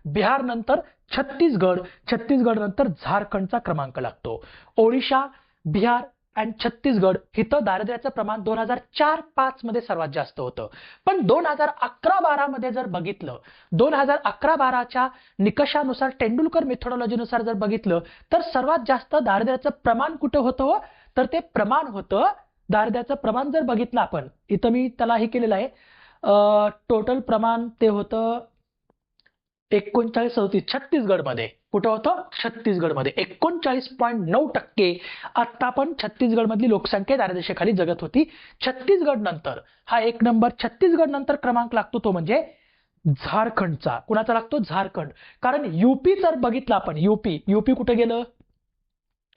बिहार नंतर छत्तीसगड नंतर झारखंडचा क्रमांक लागतो. ओडिशा, बिहार आणि छत्तीसगड इथं दारिद्र्याचं प्रमाण 2004-05 मध्ये सर्वात जास्त होतं. पण 2011-12 मध्ये जर बघितलं, 2011-12च्या निकषानुसार तेंडुलकर मेथोडॉलॉजीनुसार जर बघितलं तर सर्वात जास्त दारिद्र्याचं प्रमाण कुठं होतं? तर ते प्रमाण होतं, दारिद्र्याचं प्रमाण जर बघितलं आपण, इथं मी त्याला हे केलेलं आहे, टोटल प्रमाण ते होतं 39-37 छत्तीसगडमध्ये. कुठं होतं? छत्तीसगडमध्ये 39.9%. आता पण छत्तीसगड मधली लोकसंख्या दारिद्र्यरेषेखाली जगत होती. छत्तीसगड नंतर हा एक नंबर, छत्तीसगड नंतर क्रमांक लागतो तो म्हणजे झारखंडचा. कुणाचा लागतो? झारखंड. कारण युपी जर बघितलं आपण, युपी कुठे गेलं?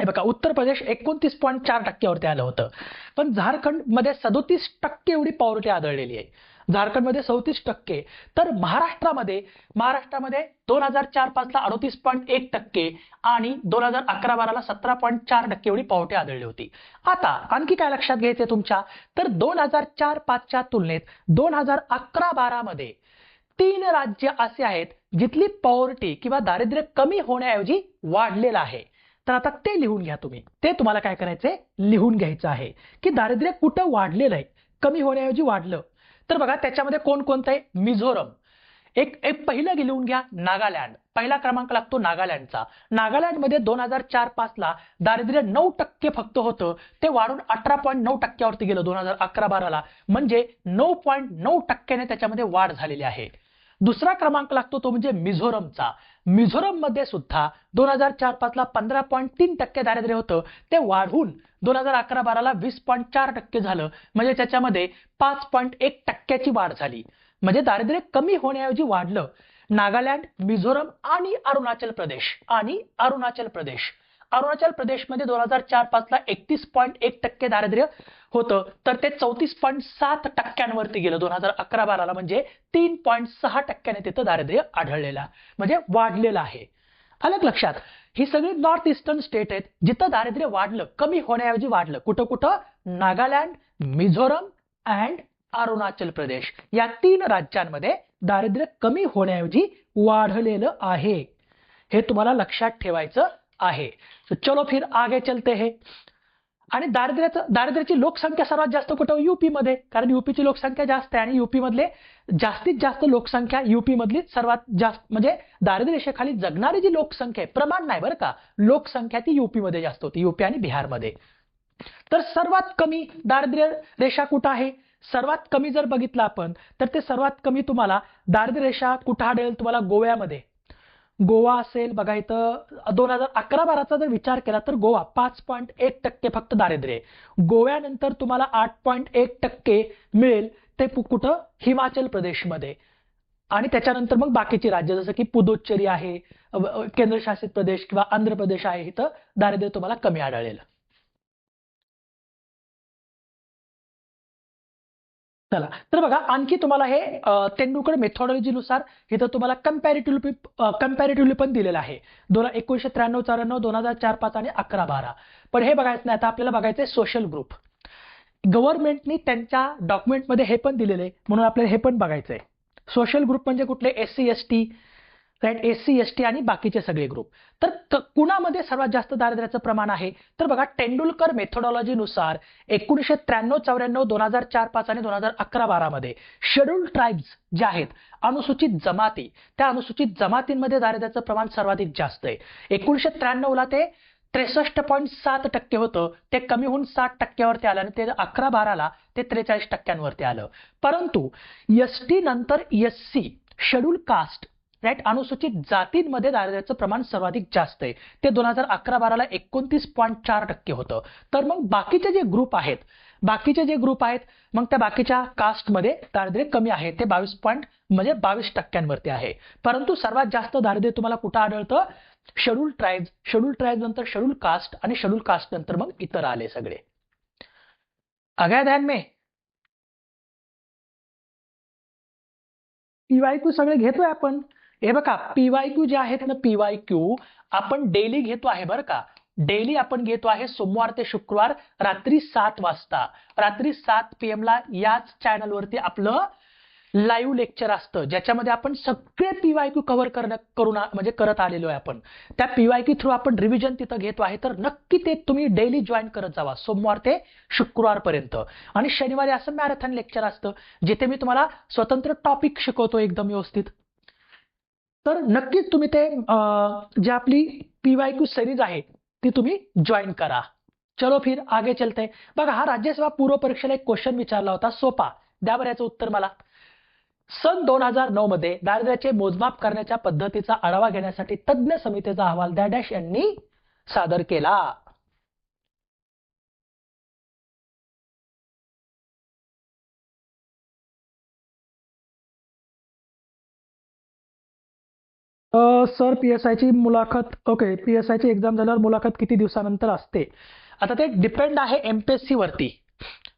हे बघा, उत्तर प्रदेश 29.4% आलं होतं, पण झारखंड मध्ये 37% एवढी पॉवर्टी आढळलेली आहे. झारखंडमध्ये 37%. तर महाराष्ट्रामध्ये 2004-5 ला 38.1% आणि 2011-12 ला 17.4% एवढी पॉवर्टी आढळली होती. आता आणखी काय लक्षात घ्यायचंय तुमच्या, तर 2004-5च्या तुलनेत 2011-12 मध्ये 3 राज्य असे आहेत जिथली पॉवर्टी किंवा दारिद्र्य कमी होण्याऐवजी वाढलेलं आहे. तर आता ते लिहून घ्या तुम्ही. ते तुम्हाला काय करायचंय? लिहून घ्यायचं आहे की दारिद्र्य कुठं वाढलेलं आहे, कमी होण्याऐवजी वाढलं. तर बघा त्याच्यामध्ये कोणकोणतं आहे? मिझोरम. एक पहिलं लिहून घ्या, नागालँड. पहिला क्रमांक लागतो नागालँडचा. नागालँडमध्ये 2004-5 ला दारिद्र्य 9% फक्त होतं, ते वाढून 18.9% गेलं 2011-12 ला. म्हणजे 9.9% त्याच्यामध्ये वाढ झालेली आहे. दुसरा क्रमांक लागतो तो म्हणजे मिझोरमचा. मिझोरम मध्ये सुद्धा 2004-5 ला 15.3% दारिद्र्य होतं, ते वाढून 2011-12 ला 20.4% झालं. म्हणजे त्याच्यामध्ये 5.1%ची वाढ झाली. म्हणजे दारिद्र्य कमी होण्याऐवजी वाढलं. नागालँड, मिझोरम आणि अरुणाचल प्रदेश. अरुणाचल प्रदेशमध्ये 2004-5 ला 31.1% दारिद्र्य होतं, तर ते 34.7% गेलं 2011-12 ला. म्हणजे 3.6% तिथं दारिद्र्य आढळलेलं, म्हणजे वाढलेलं आहे. आलं लक्षात? ही सगळी नॉर्थ ईस्टर्न स्टेट आहेत जिथं दारिद्र्य वाढलं, कमी होण्याऐवजी वाढलं. कुठं? नागालँड, मिझोरम अँड अरुणाचल प्रदेश या 3 राज्यांमध्ये दारिद्र्य कमी होण्याऐवजी वाढलेलं आहे. हे तुम्हाला लक्षात ठेवायचं आहे. तो चलो फिर आगे चलते हैं. आणि दारिद्र्याची लोकसंख्या सर्वात जास्त कुठं? युपी मध्ये. कारण युपीची लोकसंख्या जास्त आहे आणि युपी मधले जास्तीत जास्त लोकसंख्या युपी मधली सर्वात जास्त, म्हणजे दारिद्र्य रेषेखाली जगणारी जी लोकसंख्या आहे, प्रमाण नाही बरं का, लोकसंख्या ती युपी मध्ये जास्त होती, युपी आणि बिहारमध्ये. तर सर्वात कमी दारिद्र्य रेषा कुठं आहे? सर्वात कमी जर बघितलं आपण तर ते सर्वात कमी तुम्हाला दारिद्र्य रेषा कुठं आढळेल? तुम्हाला गोव्यामध्ये. गोवा असेल बघा इथं. 2011-12चा जर विचार केला तर गोवा 5.1% फक्त दारिद्र्य. गोव्यानंतर तुम्हाला 8.1% मिळेल ते कुठं? हिमाचल प्रदेशमध्ये. आणि त्याच्यानंतर मग बाकीची राज्य जसं की पुदुच्चेरी आहे, केंद्रशासित प्रदेश किंवा आंध्र प्रदेश आहे, इथं दारिद्र्य तुम्हाला कमी आढळेल. चला तर बघा आणखी तुम्हाला हे तेंडुलकर मेथॉडॉलॉजीनुसार इथं तुम्हाला कंपॅरेटिव्हली पण दिलेलं आहे. 1993-94, 2004-5 आणि 11-12. पण हे बघायचं नाही, आता आपल्याला बघायचंय सोशल ग्रुप. गव्हर्नमेंटनी त्यांच्या डॉक्युमेंटमध्ये हे पण दिलेलं आहे, म्हणून आपल्याला हे पण बघायचंय. सोशल ग्रुप म्हणजे कुठले? SC ST, right, SC ST आणि बाकीचे सगळे ग्रुप. तर कुणामध्ये सर्वात जास्त दारिद्र्याचं प्रमाण आहे? तर बघा तेंडुलकर मेथॉडॉलॉजीनुसार 1993-94, 2004-5 आणि 2011-12 मध्ये शेड्यूल्ड ट्राईब्स जे आहेत, अनुसूचित जमाती, त्या अनुसूचित जमातींमध्ये दारिद्र्याचं प्रमाण सर्वाधिक जास्त आहे. 1993 ला ते 63.7% होतं, ते कमी होऊन 60% आलं आणि ते 11-12 ला ते 43% आलं. परंतु ST नंतर SC शेड्यूल कास्ट, राईट, अनुसूचित जातींमध्ये दारिद्र्याचं प्रमाण सर्वाधिक जास्त आहे. ते 2011-12 ला 29.4% होतं. तर मग बाकीचे जे ग्रुप आहेत, मग त्या बाकीच्या कास्टमध्ये दारिद्र्य कमी आहे, ते 22% आहे. परंतु सर्वात जास्त दारिद्र्य तुम्हाला कुठं आढळतं? शेड्यूल ट्राईब्स नंतर शेड्यूल कास्ट आणि शेड्यूल कास्ट नंतर मग इतर आले सगळे. आ गया ध्यान में? PYQ सगळे घेतोय आपण. हे बघा PYQ जे आहेत ना, PYQ आपण डेली घेतो आहे बरं का. डेली आपण घेतो आहे सोमवार ते शुक्रवार रात्री 7 वाजता. रात्री 7 PM ला याच चॅनलवरती आपलं लाईव्ह लेक्चर असतं, ज्याच्यामध्ये आपण सगळे PYQ कव्हर म्हणजे करत आलेलो आहे आपण. त्या PYQ थ्रू आपण रिव्हिजन तिथं घेतो आहे. तर नक्की ते तुम्ही डेली जॉईन करत जावा सोमवार ते शुक्रवार पर्यंत. आणि शनिवारी असं मॅरेथॉन लेक्चर असतं, जिथे मी तुम्हाला स्वतंत्र टॉपिक शिकवतो एकदम व्यवस्थित. तर नक्कीच तुम्ही ते जे आपली PYQ सिरीज आहे ती तुम्ही जॉईन करा. चलो फिर आगे चलते हैं. बघा हा राज्यसभा पूर्व परीक्षेला एक क्वेश्चन विचारला होता, सोपा. द्या बरं याचं उत्तर मला. सन 2009 मध्ये दारिद्र्याचे मोजमाप करण्याच्या पद्धतीचा आढावा घेण्यासाठी तज्ञ समितीचा अहवाल डॅश डॅश यांनी सादर केला. सर PSI ची मुलाखत, ओके, PSI ची एक्झाम झाल्यावर मुलाखत किती दिवसानंतर असते? आता ते डिपेंड आहे MPSC वरती.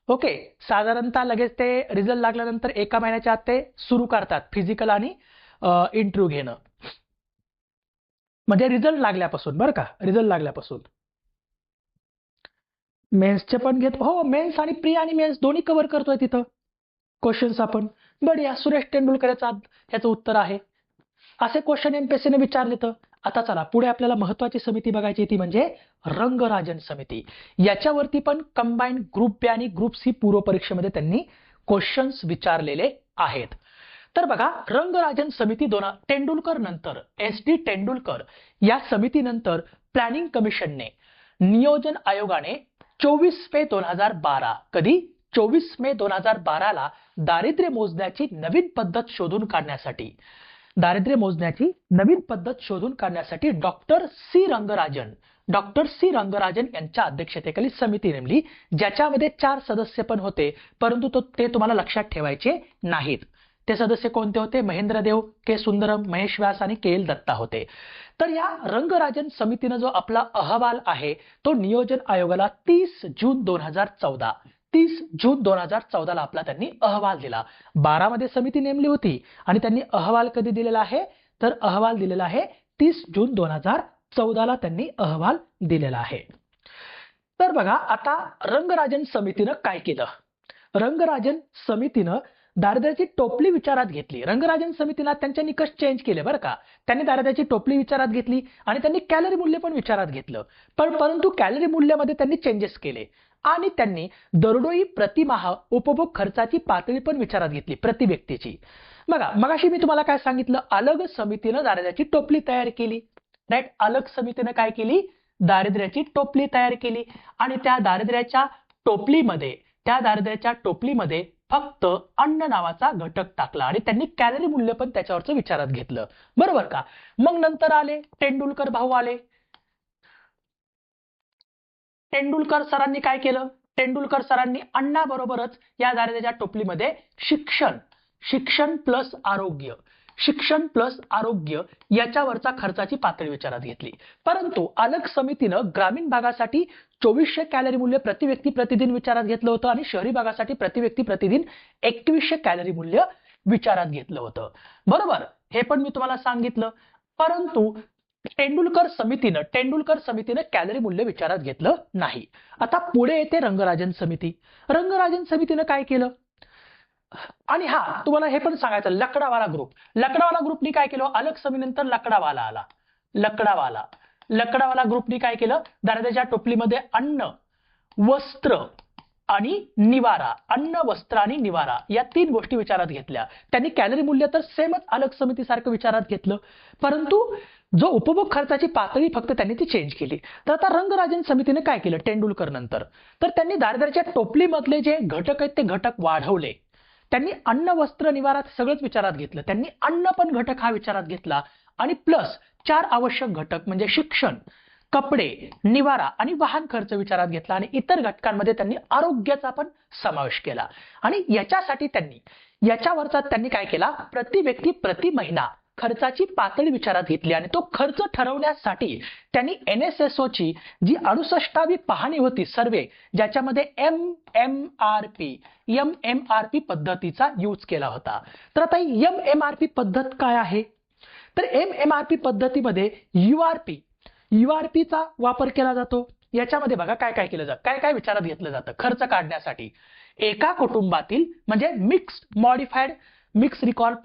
ओके, साधारणतः लगेच ते रिझल्ट लागल्यानंतर एका महिन्याच्या आत ते सुरू करतात फिजिकल आणि इंटरव्ह्यू घेणं, म्हणजे रिझल्ट लागल्यापासून, बरं का, रिझल्ट लागल्यापासून. मेन्सचे पण घेत, हो, मेन्स आणि प्री आणि मेन्स दोन्ही कव्हर करतोय तिथं क्वेश्चन्स आपण. बढिया, सुरेश तेंडुलकर याचं उत्तर आहे. असे क्वेश्चन MPSC ने विचारले तर. आता चला पुढे आपल्याला महत्वाची समिती बघायची, ती म्हणजे रंगराजन समिती. याच्यावरती पण कंबाईंड ग्रुप बी आणि ग्रुप सी पूर्व परीक्षेमध्ये त्यांनी क्वेश्चन्स विचारलेले आहेत. तर बघा, रंगराजन समिती तेंडुलकर नंतर, SD तेंडुलकर या समितीनंतर प्लॅनिंग कमिशनने, नियोजन आयोगाने 24 मे 2012, कधी 24 मे 2012 ला दारिद्र्य मोजण्याची नवीन पद्धत शोधून काढण्यासाठी डॉक्टर सी रंगराजन यांच्या अध्यक्षतेखाली समिती नेमली, ज्याच्यामध्ये 4 सदस्य पण होते, परंतु ते तुम्हाला लक्षात ठेवायचे नाहीत. ते सदस्य कोणते होते? महेंद्र देव, के सुंदरम, महेश व्यास आणि KL दत्ता होते. तर या रंगराजन समितीनं जो आपला अहवाल आहे तो नियोजन आयोगाला 30 जून 2014 ला आपला त्यांनी अहवाल दिला. 12 मध्ये समिती नेमली होती आणि त्यांनी अहवाल कधी दिलेला आहे? तर अहवाल दिलेला आहे 30 जून 2014 ला त्यांनी अहवाल दिलेला आहे. तर बघा, आता रंगराजन समितीनं काय केलं? रंगराजन समितीनं दारिद्र्याची टोपली विचारात घेतली. रंगराजन समितीनं त्यांचे निकष चेंज केले, बरं का. त्यांनी दारिद्र्याची टोपली विचारात घेतली आणि त्यांनी कॅलरी मूल्य पण विचारात घेतलं, परंतु कॅलरी मूल्यामध्ये त्यांनी चेंजेस केले आणि त्यांनी दरडोई प्रतिमाह उपभोग खर्चाची पातळी पण विचारात घेतली, प्रति व्यक्तीची. बघा, मगाशी मी तुम्हाला काय सांगितलं? अलग समितीनं दारिद्र्याची टोपली तयार केली, राईट. अलग समितीनं काय केली? दारिद्र्याची टोपली तयार केली आणि त्या दारिद्र्याच्या टोपलीमध्ये फक्त अन्न नावाचा घटक टाकला आणि त्यांनी कॅलरी मूल्य पण त्याच्यावरचं विचारात घेतलं, बरोबर का. मग नंतर आले तेंडुलकर भाऊ आले. तेंडुलकर सरांनी काय केलं? तेंडुलकर सरांनी अन्नाबरोबरच या दारिद्र्याच्या टोपलीमध्ये शिक्षण प्लस आरोग्य याच्यावरचा खर्चाची पातळी विचारात घेतली. परंतु अलग समितीनं ग्रामीण भागासाठी 2400 कॅलरी मूल्य प्रति व्यक्ती प्रतिदिन विचारात घेतलं होतं आणि शहरी भागासाठी प्रति व्यक्ती प्रतिदिन 2100 कॅलरी मूल्य विचारात घेतलं होतं, बरोबर. हे पण मी तुम्हाला सांगितलं. परंतु तेंडुलकर समितीनं कॅलरी मूल्य विचारात घेतलं नाही. आता पुढे येते रंगराजन समिती. रंगराजन समितीनं काय केलं? आणि हा तुम्हाला हे पण सांगायचं, लकडावाला ग्रुपनी काय केलं? अलग समितीनंतर लकडावाला आला. लकडावाला ग्रुपनी काय केलं? दारिद्र्याच्या टोपलीमध्ये अन्न, वस्त्र आणि निवारा या 3 गोष्टी विचारात घेतल्या. त्यांनी कॅलरी मूल्य तर सेमच अलग समितीसारखं विचारात घेतलं, परंतु जो उपभोग खर्चाची पातळी फक्त त्यांनी ती चेंज केली. तर आता रंगराजन समितीने काय केलं? तेंडुलकर नंतर तर त्यांनी दारिद्र्याच्या टोपलीमधले जे घटक आहेत ते घटक वाढवले. त्यांनी अन्न, वस्त्र, निवारा सगळंच विचारात घेतलं. त्यांनी अन्न पण घटक हा विचारात घेतला आणि प्लस 4 आवश्यक घटक म्हणजे शिक्षण, कपडे, निवारा आणि वाहन खर्च विचारात घेतला आणि इतर घटकांमध्ये त्यांनी आरोग्याचा पण समावेश केला. आणि याच्यावरचा त्यांनी काय केला? प्रति व्यक्ती प्रति महिना खर्चाची पातळी विचारात घेतली आणि तो खर्च ठरवण्यासाठी त्यांनी NSSO ची जी 68वी पाहणी होती, सर्वे, ज्याच्यामध्ये MMRP पद्धतीचा यूज केला होता. तर आता MMRP पद्धत काय आहे? तर MMRP पद्धतीमध्ये URP चा वापर केला जातो. याच्यामध्ये बघा काय काय केलं जातं, काय काय विचारात घेतलं जातं खर्च काढण्यासाठी. एका कुटुंबातील म्हणजे मॉडिफाईड मिक्स्ड रिकॉर्ड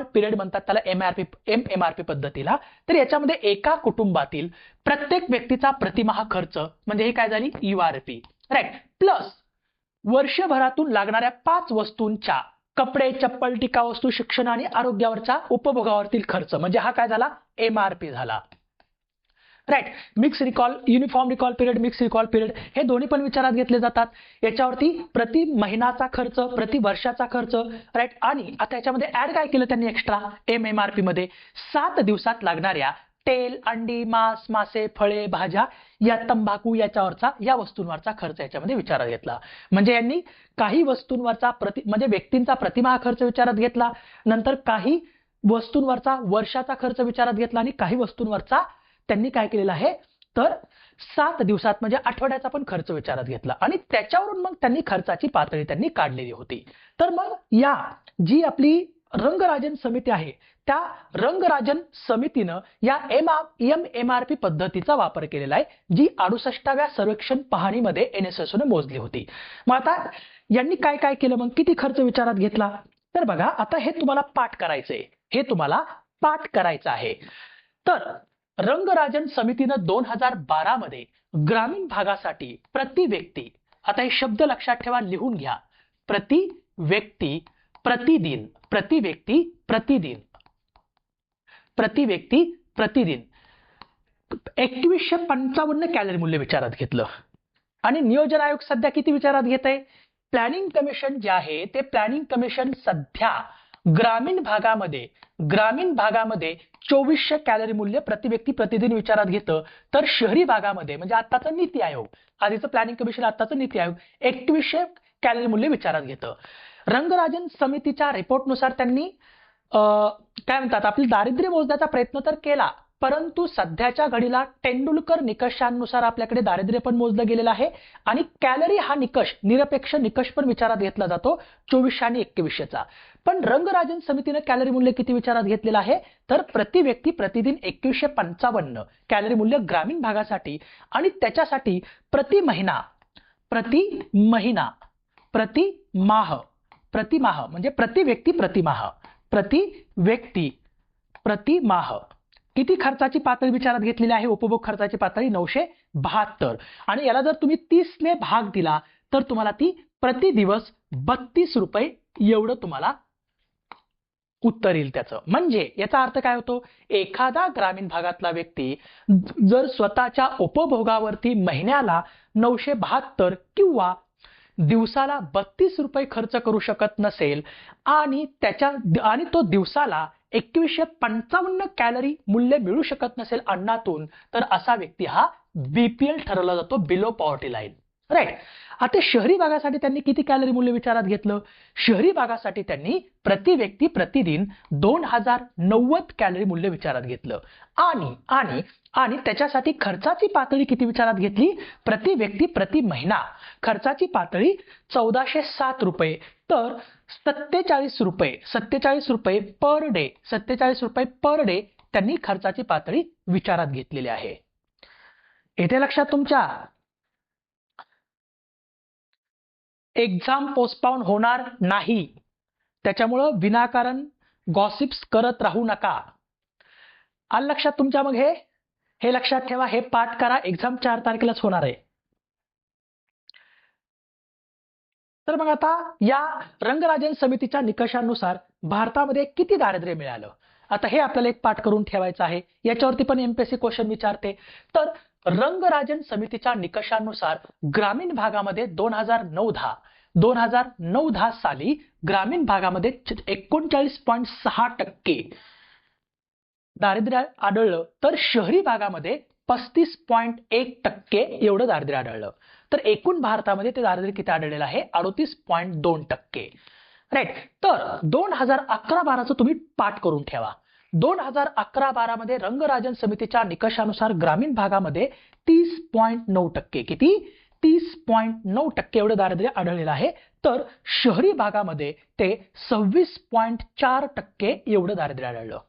पिरियड म्हणतात त्याला, MMRP पद्धतीला. तर याच्यामध्ये एका कुटुंबातील प्रत्येक व्यक्तीचा प्रतिमाह खर्च म्हणजे ही काय झाली? URP, right. प्लस वर्षभरातून लागणाऱ्या 5 वस्तूंच्या, कपडे, चप्पल, टिकाऊ वस्तू, शिक्षण आणि आरोग्यावरच्या उपभोगावरतील खर्च म्हणजे हा काय झाला? MRP झाला. Right. Mix recall, uniform recall period, mix recall period हे दोन्ही पण विचारात घेतले जातात. याच्यावरती प्रति महिन्याचा खर्च, प्रति वर्षाचा खर्च, राईट. आणि आता याच्यामध्ये ऍड काय केलं त्यांनी एक्स्ट्रा MMRP मध्ये 7 दिवसात लागणाऱ्या तेल, अंडी, मांस, मासे, फळे, भाज्या, या तंबाखू याच्यावरचा, या वस्तूंवरचा खर्च याच्यामध्ये विचारात घेतला. म्हणजे यांनी काही वस्तूंवरचा म्हणजे व्यक्तींचा प्रतिमाह खर्च विचारात घेतला, नंतर काही वस्तूंवरचा वर्षाचा खर्च विचारात घेतला, आणि काही वस्तूंवरचा त्यांनी काय केलेला आहे तर 7 दिवसात म्हणजे आठवड्याचा पण खर्च विचारात घेतला, आणि त्याच्यावरून मग त्यांनी खर्चाची पातळी त्यांनी काढलेली होती. तर मग या जी आपली रंगराजन समिती आहे, त्या रंगराजन समितीनं या MMRP पद्धतीचा वापर केलेला आहे, जी 68व्या सर्वेक्षण पाहणीमध्ये NSSOने मोजली होती. मग आता यांनी काय काय केलं, मग किती खर्च विचारात घेतला, तर बघा आता हे तुम्हाला पाठ करायचंय, हे तुम्हाला पाठ करायचं आहे. तर रंगराजन समितीनं 2012 मध्ये ग्रामीण भागासाठी प्रति व्यक्ती, आता हे शब्द लक्षात ठेवा, लिहून घ्या, प्रति व्यक्ती प्रतिदिन, प्रति व्यक्ती प्रतिदिन, प्रति व्यक्ती प्रतिदिन 2155 कॅलरी मूल्य विचारात घेतलं. आणि नियोजन आयोग सध्या किती विचारात घेत आहे, प्लॅनिंग कमिशन जे आहे ते प्लॅनिंग कमिशन सध्या ग्रामीण भागामध्ये 2400 कॅलरी मूल्य प्रति व्यक्ती प्रतिदिन विचारात घेतं, तर शहरी भागामध्ये म्हणजे आताचं नीती आयोग, आधीचं प्लॅनिंग कमिशन आताचं नीती आयोग 2100 कॅलरी मूल्य विचारात घेतं. रंगराजन समितीच्या रिपोर्टनुसार त्यांनी काय म्हणतात आपली दारिद्र्य मोजण्याचा प्रयत्न तर केला, परंतु सध्याच्या घडीला तेंडुलकर निकषांनुसार आपल्याकडे दारिद्र्य पण मोजलं गेलेलं आहे, आणि कॅलरी हा निकष निरपेक्ष निकष पण विचारात घेतला जातो 2400 आणि 2100चा. पण रंगराजन समितीने कॅलरी मूल्य किती विचारात घेतलेलं आहे, तर प्रति व्यक्ती प्रतिदिन 2155 कॅलरी मूल्य ग्रामीण भागासाठी, आणि त्याच्यासाठी प्रति माह म्हणजे प्रति व्यक्ती प्रतिमाह किती खर्चाची पातळी विचारात घेतलेली आहे, उपभोग खर्चाची पातळी 972, आणि याला जर तुम्ही 30 ने भाग दिला तर तुम्हाला ती प्रति दिवस 32 रुपये एवढं तुम्हाला उत्तर येईल त्याचं. म्हणजे याचा अर्थ काय होतो, एखादा ग्रामीण भागातला व्यक्ती जर स्वतःच्या उपभोगावरती महिन्याला 972 किंवा दिवसाला 32 रुपये खर्च करू शकत नसेल, आणि तो दिवसाला 2155 कॅलरी मूल्य मिळू शकत नसेल अन्नातून, तर असा व्यक्ती हा BPL ठरवला जातो, बिलो पॉवर्टी लाईन, राईट. आता शहरी भागासाठी त्यांनी किती कॅलरी मूल्य विचारात घेतलं, शहरी भागासाठी त्यांनी प्रति व्यक्ती प्रतिदिन 2090 कॅलरी मूल्य विचारात घेतलं, आणि त्याच्यासाठी खर्चाची पातळी किती विचारात घेतली, प्रति व्यक्ती प्रति महिना खर्चाची पातळी 1407 रुपये, तर 47 रुपये पर डे त्यांनी खर्चाची पातळी विचारात घेतलेली आहे. येथे लक्षात तुमच्या एक्झाम पोस्टपोन होणार नाही, त्याच्यामुळं विनाकारण गॉसिप्स करत राहू नका. आलं लक्षात तुमच्या. मग हे लक्षात ठेवा, हे पाठ करा, एक्झाम 4 तारखेलाच होणार आहे. तर मग आता या रंगराजन समितीच्या निकषांनुसार भारतामध्ये किती दारिद्र्य मिळालं, आता हे आपल्याला एक पाठ करून ठेवायचं आहे, याच्यावरती पण MPSC क्वेश्चन विचारते. तर रंगराजन समितीच्या निकषांनुसार ग्रामीण भागामध्ये 2009-10 साली ग्रामीण भागामध्ये 39.6% दारिद्र्य आढळलं, तर शहरी भागामध्ये 35.1% एवढं दारिद्र्य आढळलं. तर एकूण भारतामध्ये ते दारिद्र्य किती आढळलेलं आहे, 38.2%, राईट. तर 2011-12चं तुम्ही पाठ करून ठेवा. 2011-12 मध्ये रंगराजन समितीच्या निकषानुसार ग्रामीण भागामध्ये 30.9%, किती 30.9% एवढं दारिद्र्य आढळलेलं आहे, तर शहरी भागामध्ये ते 26.4% एवढं दारिद्र्य आढळलं.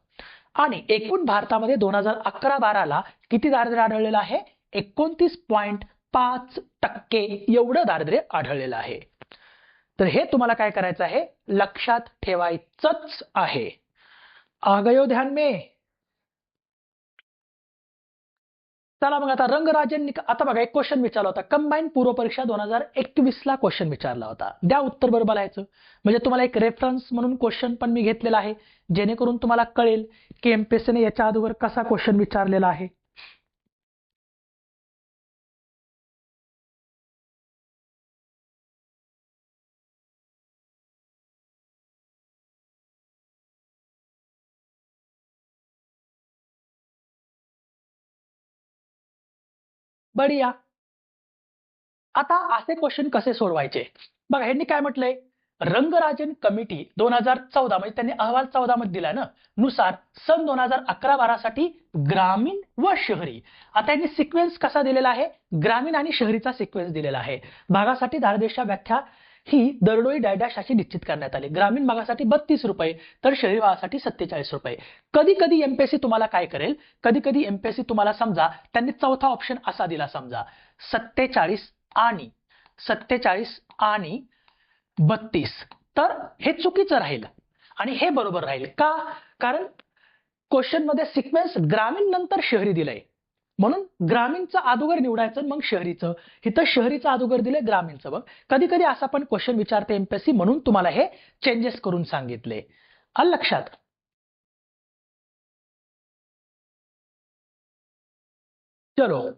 आणि एकूण भारतामध्ये 2011-12ला किती दारिद्र्य आढळलेलं आहे, 29.5% एवढं दारिद्र्य आढळलेलं आहे. तर हे तुम्हाला काय करायचं आहे, लक्षात ठेवायचंच आहे. आ गयो ध्यान में. चला मग आता रंगराजन आता बघा, एक क्वेश्चन विचारला होता, कंबाईन पूर्व परीक्षा 2021ला क्वेश्चन विचारला होता, द्या उत्तर बरोबर लिहायचं. म्हणजे तुम्हाला एक रेफरन्स म्हणून क्वेश्चन पण मी घेतलेला आहे, जेणेकरून तुम्हाला कळेल की MPSCने याच्या अगोदर कसा क्वेश्चन विचारलेला आहे. बढिया. आता असे क्वेश्चन कसे सोडवायचे बघा, ह्यांनी काय म्हटलंय, रंगराजन कमिटी 2014 म्हणजे त्यांनी अहवाल 14 मध्ये दिलाय ना, नुसार सन 2011-12 साठी ग्रामीण व शहरी, आता यांनी सिक्वेन्स कसा दिलेला आहे, ग्रामीण आणि शहरीचा सिक्वेन्स दिलेला आहे. भागासाठी दारिद्र्याची व्याख्या ही दरडोई डॅश अशी निश्चित करण्यात आली. ग्रामीण भागासाठी 32 रुपये तर शहरी भागासाठी 47 रुपये. कधी कधी एमपीएससी तुम्हाला काय करेल, कधी कधी एमपीएससी तुम्हाला समजा त्यांनी चौथा ऑप्शन असा दिला, समजा 47 आणि 32, तर हे चुकीचं राहील आणि हे बरोबर राहील का, कारण क्वेश्चन मध्ये सिक्वेन्स ग्रामीण नंतर शहरी दिलंय, म्हणून ग्रामीणचं अगोदर निवडायचं मग शहरीचं, इथं शहरीचं अगोदर दिलंय ग्रामीणचं. मग कधी कधी असा पण क्वेश्चन विचारते एमपीएससी, म्हणून तुम्हाला हे चेंजेस करून सांगितले. आलं लक्षात. चलो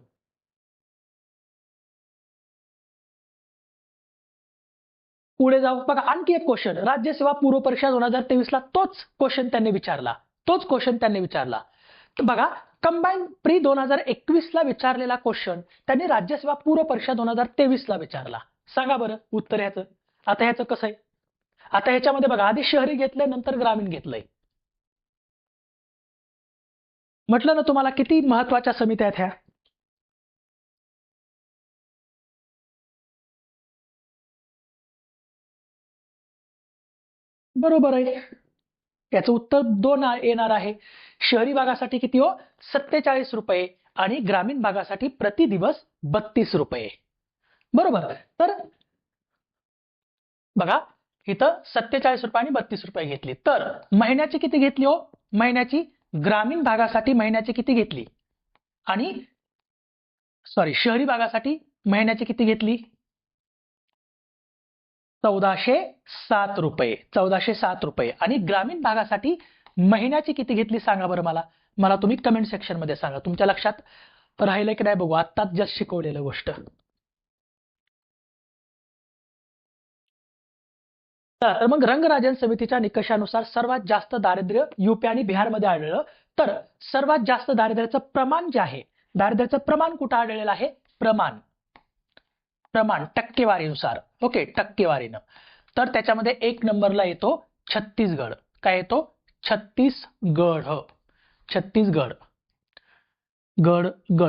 पुढे जाऊ. बघा आणखी एक क्वेश्चन, राज्यसेवा पूर्व परीक्षा 2023 ला तोच क्वेश्चन त्यांनी विचारला. तर बघा कंबाईन प्री 2021 ला विचारलेला क्वेश्चन त्यांनी राज्यसेवा पूर्व परीक्षा 2023 ला विचारला. सांगा बरं उत्तर ह्याचं. आता ह्याचं कसं आहे, आता ह्याच्यामध्ये बघा आधी शहरी घेतलंय नंतर ग्रामीण घेतलंय. म्हटलं ना तुम्हाला किती महत्वाच्या समित्या आहेत ह्या. बरोबर आहे, याचं उत्तर 2 येणार आहे. शहरी भागासाठी किती हो, 47 रुपये आणि ग्रामीण भागासाठी प्रति दिवस 32 रुपये. बरोबर. तर बघा इथं 47 रुपये आणि 32 रुपये घेतली, तर महिन्याची किती घेतली हो, महिन्याची ग्रामीण भागासाठी महिन्याची किती घेतली आणि शहरी भागासाठी महिन्याची किती घेतली, 1407 रुपये आणि ग्रामीण भागासाठी महिन्याची किती घेतली सांगा बरं मला तुम्ही कमेंट सेक्शन मध्ये सांगा. तुमच्या लक्षात राहिलं की नाही बघू, आत्ताच जस्ट शिकवलेलं गोष्ट. तर मग रंगराजन समितीच्या निकषानुसार सर्वात जास्त दारिद्र्य यूपी आणि बिहारमध्ये आढळलं. तर सर्वात जास्त दारिद्र्याचं प्रमाण जे आहे, दारिद्र्याचं प्रमाण कुठं आढळलेलं आहे, प्रमाण टक्केवारीनुसार, ओके टक्केवारीनं, तर त्याच्यामध्ये 1 नंबरला येतो छत्तीसगड. काय येतो, छत्तीसगड.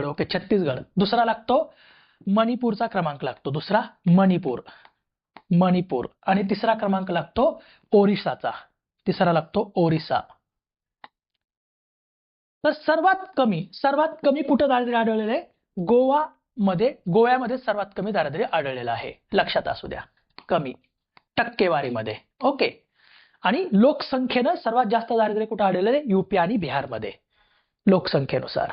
ओके छत्तीसगड. दुसरा लागतो मणिपूरचा क्रमांक लागतो, दुसरा मणिपूर आणि तिसरा क्रमांक लागतो ओरिसाचा, ओरिसा. तर सर्वात कमी कुठं दारिद्र्य आढळलेलं आहे, गोव्यामध्ये सर्वात कमी दारिद्र्य आढळलेलं आहे. लक्षात असू द्या, कमी टक्केवारीमध्ये. ओके. आणि लोकसंख्येनं सर्वात जास्त दारिद्र्य कुठं आढळलेलं आहे, यूपी आणि बिहारमध्ये लोकसंख्येनुसार.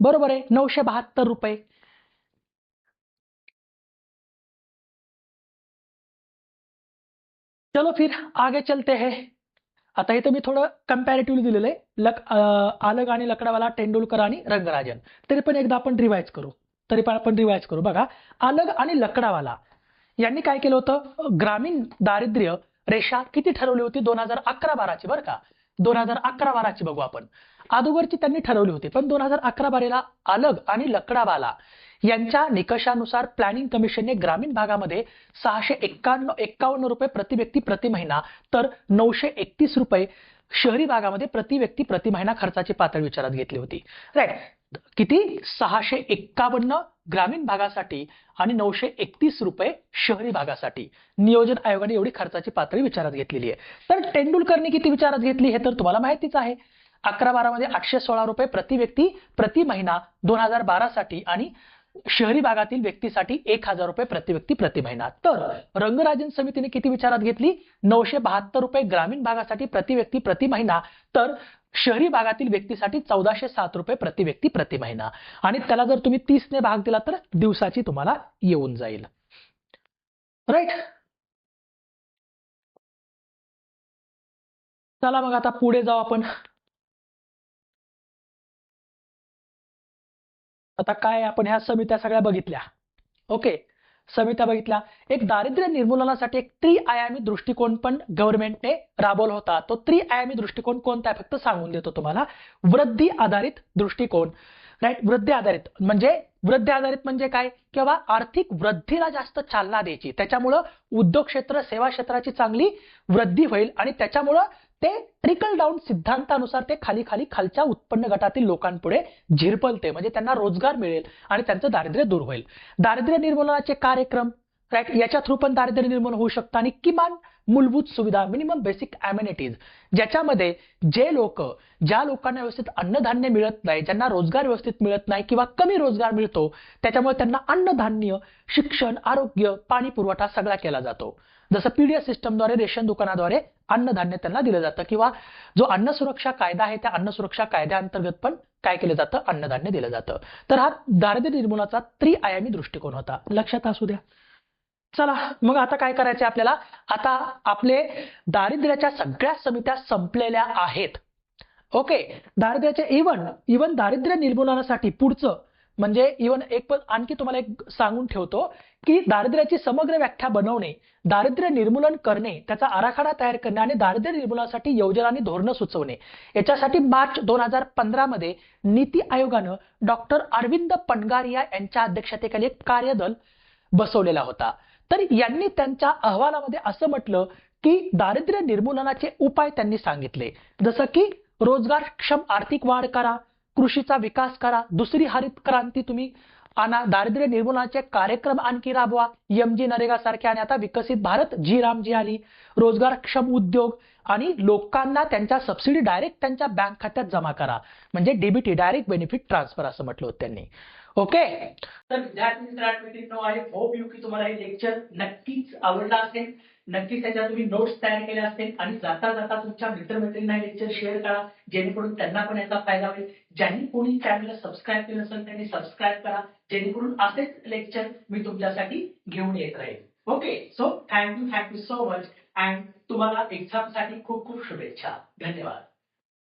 बरोबर आहे, 972 रुपये. चलो फिर आगे चलते हैं. आता इथं मी थोडं कंपॅरेटिव्हली दिलेलं आहे, आलग आणि लकडावाला, तेंडुलकर आणि रंगराजन. तरी पण एकदा आपण रिवाइज करू. बघा आलग आणि लकडावाला यांनी काय केलं होतं, ग्रामीण दारिद्र्य रेषा किती ठरवली होती, 2011-12ची बरं का, 2011-12ची बघू आपण. अगोदरची त्यांनी ठरवली होती, पण 2011-12ला आलग आणि लकडावाला यांच्या निकषानुसार प्लॅनिंग कमिशनने ग्रामीण भागामध्ये 651 रुपये प्रति व्यक्ती प्रति महिना तर 931 रुपये शहरी भागामध्ये प्रति व्यक्ती प्रति महिना खर्चाची पातळी विचारात घेतली होती. राईट. किती, 651 ग्रामीण भागासाठी आणि 931 रुपये शहरी भागासाठी नियोजन आयोगाने एवढी खर्चाची पातळी विचारात घेतलेली आहे. तर तेंडुलकरने किती विचारात घेतली हे तर तुम्हाला माहितीच आहे. 11-12 मध्ये 816 रुपये प्रति व्यक्ती प्रति महिना 2012 साठी आणि शहरी भागातील व्यक्तीसाठी 1000 रुपये प्रति व्यक्ती प्रति महिना. तर रंगराजन समितीने किती विचारात घेतली, 972 रुपये ग्रामीण भागासाठी प्रति व्यक्ती प्रति महिना तर शहरी भागातील व्यक्तीसाठी 1407 रुपये प्रति व्यक्ती प्रति महिना. आणि त्याला जर तुम्ही 30 ने भाग दिला तर दिवसाची तुम्हाला येऊन जाईल. राईट. चला मग आता पुढे जाऊ आपण. आता काय आपण ह्या समित्या सगळ्या बघितल्या. ओके, समित्या बघितल्या. एक दारिद्र्य निर्मूलनासाठी एक त्रिआयामी दृष्टिकोन पण गव्हर्नमेंटने राबवला होता. तो त्रिआयामी दृष्टिकोन कोणता आहे फक्त सांगून देतो तुम्हाला. वृद्धी आधारित दृष्टिकोन, राईट. वृद्धी आधारित म्हणजे काय, किंवा आर्थिक वृद्धीला जास्त चालना द्यायची, त्याच्यामुळं उद्योग क्षेत्र, सेवा क्षेत्राची चांगली वृद्धी होईल आणि त्याच्यामुळं ते ट्रिकल डाऊन सिद्धांतानुसार ते खालच्या उत्पन्न गटातील लोकांपुढे झिरपलते, म्हणजे त्यांना रोजगार मिळेल आणि त्यांचं दारिद्र्य दूर होईल. दारिद्र्य निर्मूलनाचे कार्यक्रम, राईट, याच्या थ्रू पण दारिद्र्य निर्मूलन होऊ शकतं. आणि किमान मूलभूत सुविधा, मिनिमम बेसिक अम्युनिटीज, ज्याच्यामध्ये ज्या लोकांना व्यवस्थित अन्नधान्य मिळत नाही, ज्यांना रोजगार व्यवस्थित मिळत नाही किंवा कमी रोजगार मिळतो, त्याच्यामुळे त्यांना अन्नधान्य, शिक्षण, आरोग्य, पाणी पुरवठा सगळा केला जातो. जसं पीडीएस सिस्टमद्वारे, रेशन दुकानाद्वारे अन्नधान्य त्यांना दिलं जातं, किंवा जो अन्न सुरक्षा कायदा आहे त्या अन्न सुरक्षा कायद्याअंतर्गत पण काय केलं जातं, अन्नधान्य दिलं जातं. तर हा दारिद्र्य निर्मूलनाचा त्रिआयामी दृष्टिकोन होता, लक्षात असू द्या. चला मग आता काय करायचं आपल्याला, आता आपले दारिद्र्याच्या सगळ्या समित्या संपलेल्या आहेत. ओके. दारिद्र्याचे इवन दारिद्र्य निर्मूलनासाठी पुढचं म्हणजे एक पण आणखी तुम्हाला एक सांगून ठेवतो की दारिद्र्याची समग्र व्याख्या बनवणे, दारिद्र्य निर्मूलन करणे, त्याचा आराखडा तयार करणे आणि दारिद्र्य निर्मूलनासाठी योजना आणि धोरणं सुचवणे, याच्यासाठी मार्च 2015 मध्ये नीती आयोगानं डॉक्टर अरविंद पनगारिया यांच्या अध्यक्षतेखाली एक कार्यदल बसवलेला होता. तर यांनी त्यांच्या अहवालामध्ये असं म्हटलं की दारिद्र्य निर्मूलनाचे उपाय त्यांनी सांगितले, जसं की रोजगारक्षम आर्थिक वाढ करा, कृषीचा विकास करा, दुसरी हरित क्रांती तुम्ही आणा, दारिद्र्य निर्मूलनाचे कार्यक्रम आणखी राबवा, MG नरेगा सारखे, आणि आता विकसित भारत रामजी आली, रोजगारक्षम उद्योग, आणि लोकांना त्यांच्या सबसिडी डायरेक्ट त्यांच्या बँक खात्यात जमा करा, म्हणजे डीबीटी, डायरेक्ट बेनिफिट ट्रान्सफर असं म्हटलं होतं त्यांनी. ओके. तर विद्यार्थी मित्रांनो, आय होप की तुम्हाला हे लेक्चर नक्कीच आवडलं असेल, नक्कीच त्याच्या तुम्ही नोट्स तयार केल्या असतील आणि जाता जाता तुमच्या मित्रमैत्रिणींना लेक्चर शेअर करा, जेणेकरून त्यांना पण याचा फायदा होईल. ज्यांनी कोणी चॅनलला सबस्क्राईब केलं असेल त्यांनी सबस्क्राईब करा, जेणेकरून असेच लेक्चर मी तुमच्यासाठी घेऊन येत राहील. Okay. So thank you so much, and तुम्हाला एक्झाम साठी खूप खूप शुभेच्छा. धन्यवाद.